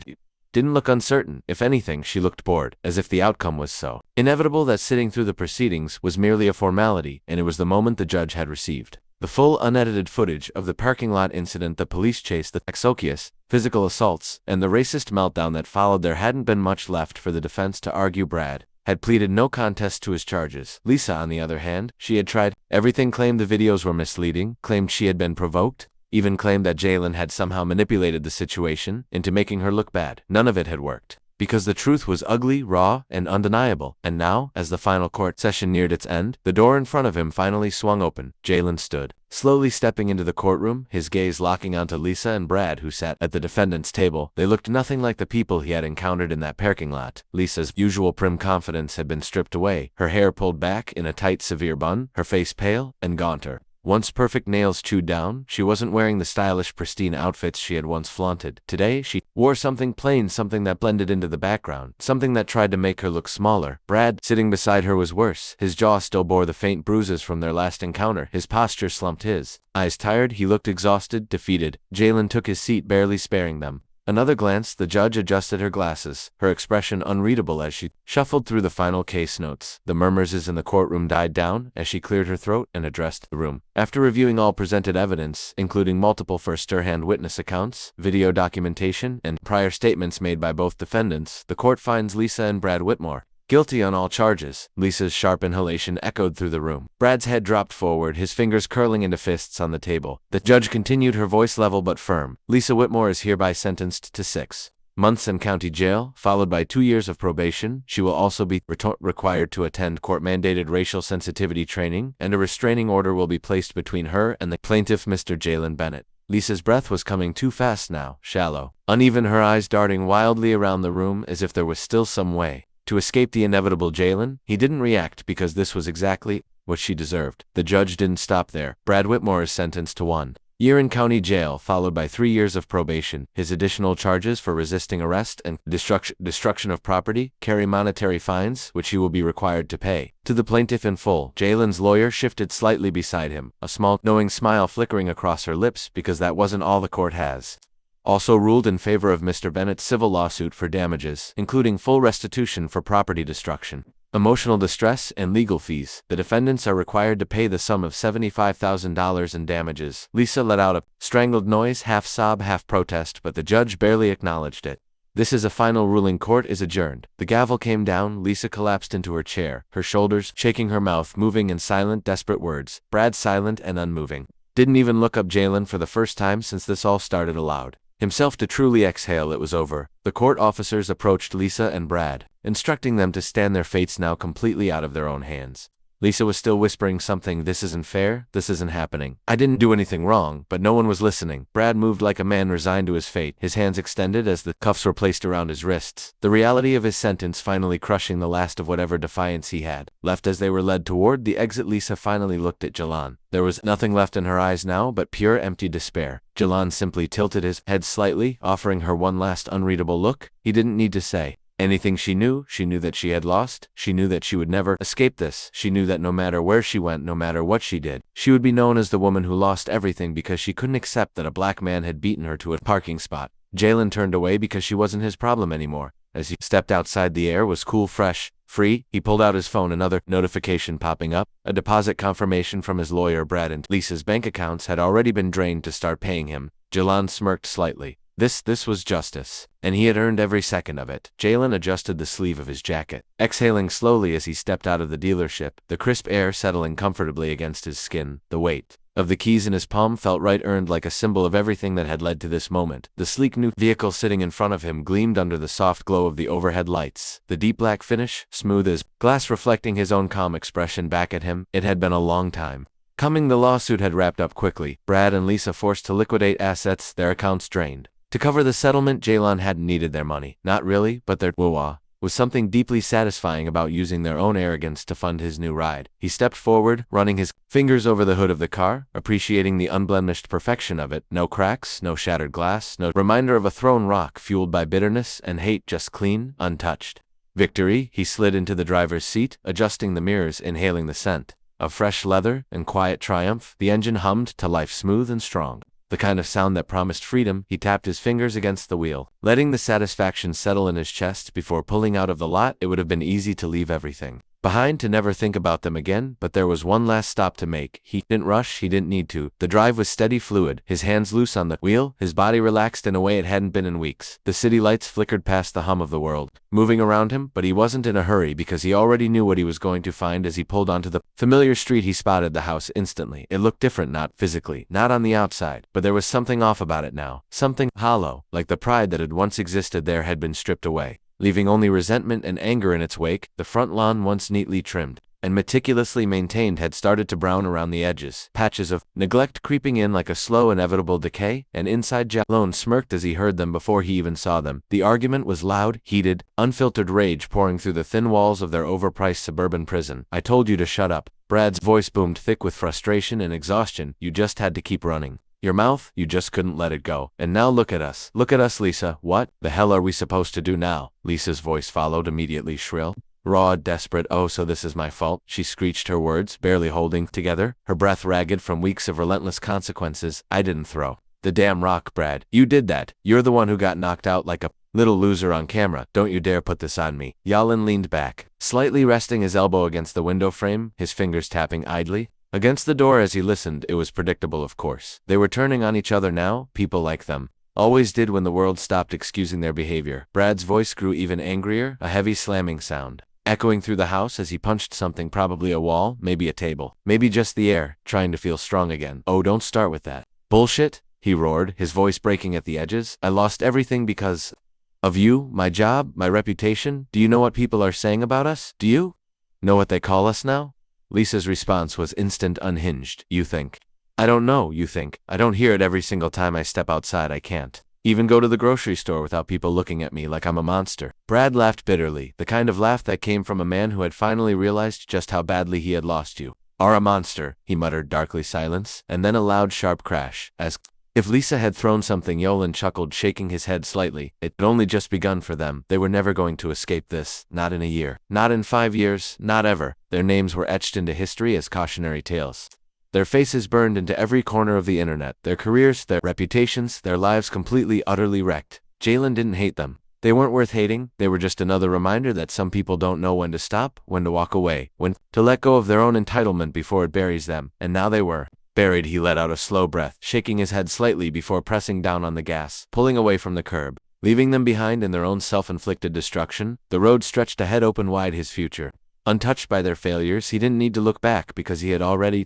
didn't look uncertain. If anything, she looked bored, as if the outcome was so inevitable that sitting through the proceedings was merely a formality, and it was the moment the judge had received the full unedited footage of the parking lot incident, the police chase, the exocious physical assaults, and the racist meltdown that followed. There hadn't been much left for the defense to argue. Brad had pleaded no contest to his charges. Lisa, on the other hand, she had tried everything, claimed the videos were misleading, claimed she had been provoked, even claimed that Jalen had somehow manipulated the situation into making her look bad. None of it had worked, because the truth was ugly, raw, and undeniable. And now, as the final court session neared its end, the door in front of him finally swung open. Jalen stood, slowly stepping into the courtroom, his gaze locking onto Lisa and Brad, who sat at the defendant's table. They looked nothing like the people he had encountered in that parking lot. Lisa's usual prim confidence had been stripped away, her hair pulled back in a tight, severe bun, her face pale and gaunter. Once perfect nails chewed down, she wasn't wearing the stylish, pristine outfits she had once flaunted. Today, she wore something plain, something that blended into the background, something that tried to make her look smaller. Brad, sitting beside her, was worse. His jaw still bore the faint bruises from their last encounter. His posture slumped, his eyes tired. He looked exhausted, defeated. Jalen took his seat, barely sparing them. Another glance, the judge adjusted her glasses, her expression unreadable as she shuffled through the final case notes. The murmurs in the courtroom died down as she cleared her throat and addressed the room. After reviewing all presented evidence, including multiple first-hand witness accounts, video documentation, and prior statements made by both defendants, the court finds Lisa and Brad Whitmore guilty on all charges. Lisa's sharp inhalation echoed through the room. Brad's head dropped forward, his fingers curling into fists on the table. The judge continued, her voice level but firm. Lisa Whitmore is hereby sentenced to 6 months in county jail, followed by 2 years of probation. She will also be required to attend court-mandated racial sensitivity training, and a restraining order will be placed between her and the plaintiff, Mr. Jalen Bennett. Lisa's breath was coming too fast now, shallow, uneven, her eyes darting wildly around the room as if there was still some way to escape the inevitable. Jalen, he didn't react because this was exactly what she deserved. The judge didn't stop there. Brad Whitmore is sentenced to 1 year in county jail, followed by 3 years of probation. His additional charges for resisting arrest and destruction of property carry monetary fines, which he will be required to pay to the plaintiff in full. Jalen's lawyer shifted slightly beside him, a small, knowing smile flickering across her lips, because that wasn't all the court has also ruled in favor of Mr. Bennett's civil lawsuit for damages, including full restitution for property destruction, emotional distress, and legal fees. The defendants are required to pay the sum of $75,000 in damages. Lisa let out a strangled noise, half sob, half protest, but the judge barely acknowledged it. This is a final ruling. Court is adjourned. The gavel came down. Lisa collapsed into her chair, her shoulders shaking, her mouth moving in silent, desperate words. Brad, silent and unmoving, didn't even look up. Jalen, for the first time since this all started, allowed himself to truly exhale. It was over. The court officers approached Lisa and Brad, instructing them to stand, their fates now completely out of their own hands. Lisa was still whispering something. This isn't fair. This isn't happening. I didn't do anything wrong, but no one was listening. Brad moved like a man resigned to his fate, his hands extended as the cuffs were placed around his wrists, the reality of his sentence finally crushing the last of whatever defiance he had left. As they were led toward the exit, Lisa finally looked at Jalen. There was nothing left in her eyes now but pure, empty despair. Jalen simply tilted his head slightly, offering her one last unreadable look. He didn't need to say anything. She knew that she had lost. She knew that she would never escape this. She knew that no matter where she went, no matter what she did, she would be known as the woman who lost everything, because she couldn't accept that a black man had beaten her to a parking spot. Jalen turned away because she wasn't his problem anymore. As he stepped outside, the air was cool, fresh, free. He pulled out his phone, another notification popping up, a deposit confirmation from his lawyer. Brad and Lisa's bank accounts had already been drained to start paying him. Jalen smirked slightly. This was justice, and he had earned every second of it. Jalen adjusted the sleeve of his jacket, exhaling slowly as he stepped out of the dealership, the crisp air settling comfortably against his skin. The weight of the keys in his palm felt right-earned, like a symbol of everything that had led to this moment. The sleek new vehicle sitting in front of him gleamed under the soft glow of the overhead lights. The deep black finish, smooth as glass, reflecting his own calm expression back at him. It had been a long time coming. The lawsuit had wrapped up quickly. Brad and Lisa forced to liquidate assets, their accounts drained. To cover the settlement, Jaylon hadn't needed their money. Not really, but their woo-wah was something deeply satisfying about using their own arrogance to fund his new ride. He stepped forward, running his fingers over the hood of the car, appreciating the unblemished perfection of it. No cracks, no shattered glass, no reminder of a thrown rock fueled by bitterness and hate, just clean, untouched victory. He slid into the driver's seat, adjusting the mirrors, inhaling the scent of fresh leather and quiet triumph. The engine hummed to life, smooth and strong, the kind of sound that promised freedom. He tapped his fingers against the wheel, letting the satisfaction settle in his chest before pulling out of the lot. It would have been easy to leave everything behind, to never think about them again, but there was one last stop to make. He didn't rush, he didn't need to. The drive was steady, fluid, his hands loose on the wheel, his body relaxed in a way it hadn't been in weeks. The city lights flickered past the hum of the world moving around him, but he wasn't in a hurry because he already knew what he was going to find. As he pulled onto the familiar street, he spotted the house instantly. It looked different, not physically, not on the outside, but there was something off about it now, something hollow, like the pride that had once existed there had been stripped away, leaving only resentment and anger in its wake. The front lawn, once neatly trimmed and meticulously maintained, had started to brown around the edges, patches of neglect creeping in like a slow, inevitable decay, and inside Jaylon smirked as he heard them before he even saw them. The argument was loud, heated, unfiltered rage pouring through the thin walls of their overpriced suburban prison. "I told you to shut up." Brad's voice boomed, thick with frustration and exhaustion. "You just had to keep running your mouth, you just couldn't let it go. And now look at us. Look at us, Lisa." "What the hell are we supposed to do now?" Lisa's voice followed, immediately shrill, raw, desperate. "Oh, so this is my fault?" She screeched, her words barely holding together, her breath ragged from weeks of relentless consequences. "I didn't throw the damn rock, Brad. You did that. You're the one who got knocked out like a little loser on camera. Don't you dare put this on me." Jaylon leaned back, slightly resting his elbow against the window frame, his fingers tapping idly against the door as he listened. It was predictable, of course. They were turning on each other now, people like them always did when the world stopped excusing their behavior. Brad's voice grew even angrier, a heavy slamming sound echoing through the house as he punched something, probably a wall, maybe a table, maybe just the air, trying to feel strong again. "Oh, don't start with that bullshit," he roared, his voice breaking at the edges. "I lost everything because of you, my job, my reputation. Do you know what people are saying about us? Do you know what they call us now?" Lisa's response was instant, unhinged. "You think I don't know? You think I don't hear it every single time I step outside? I can't even go to the grocery store without people looking at me like I'm a monster." Brad laughed bitterly, the kind of laugh that came from a man who had finally realized just how badly he had lost you. "Are a monster," he muttered darkly. Silence, and then a loud, sharp crash, as if Lisa had thrown something. Jaylon chuckled, shaking his head slightly. It had only just begun for them. They were never going to escape this, not in a year, not in 5 years, not ever. Their names were etched into history as cautionary tales, their faces burned into every corner of the internet, their careers, their reputations, their lives completely, utterly wrecked. Jaylon didn't hate them. They weren't worth hating. They were just another reminder that some people don't know when to stop, when to walk away, when to let go of their own entitlement before it buries them. And now they were buried. He let out a slow breath, shaking his head slightly before pressing down on the gas, pulling away from the curb, leaving them behind in their own self-inflicted destruction. The road stretched ahead, open wide, his future untouched by their failures. He didn't need to look back because he had already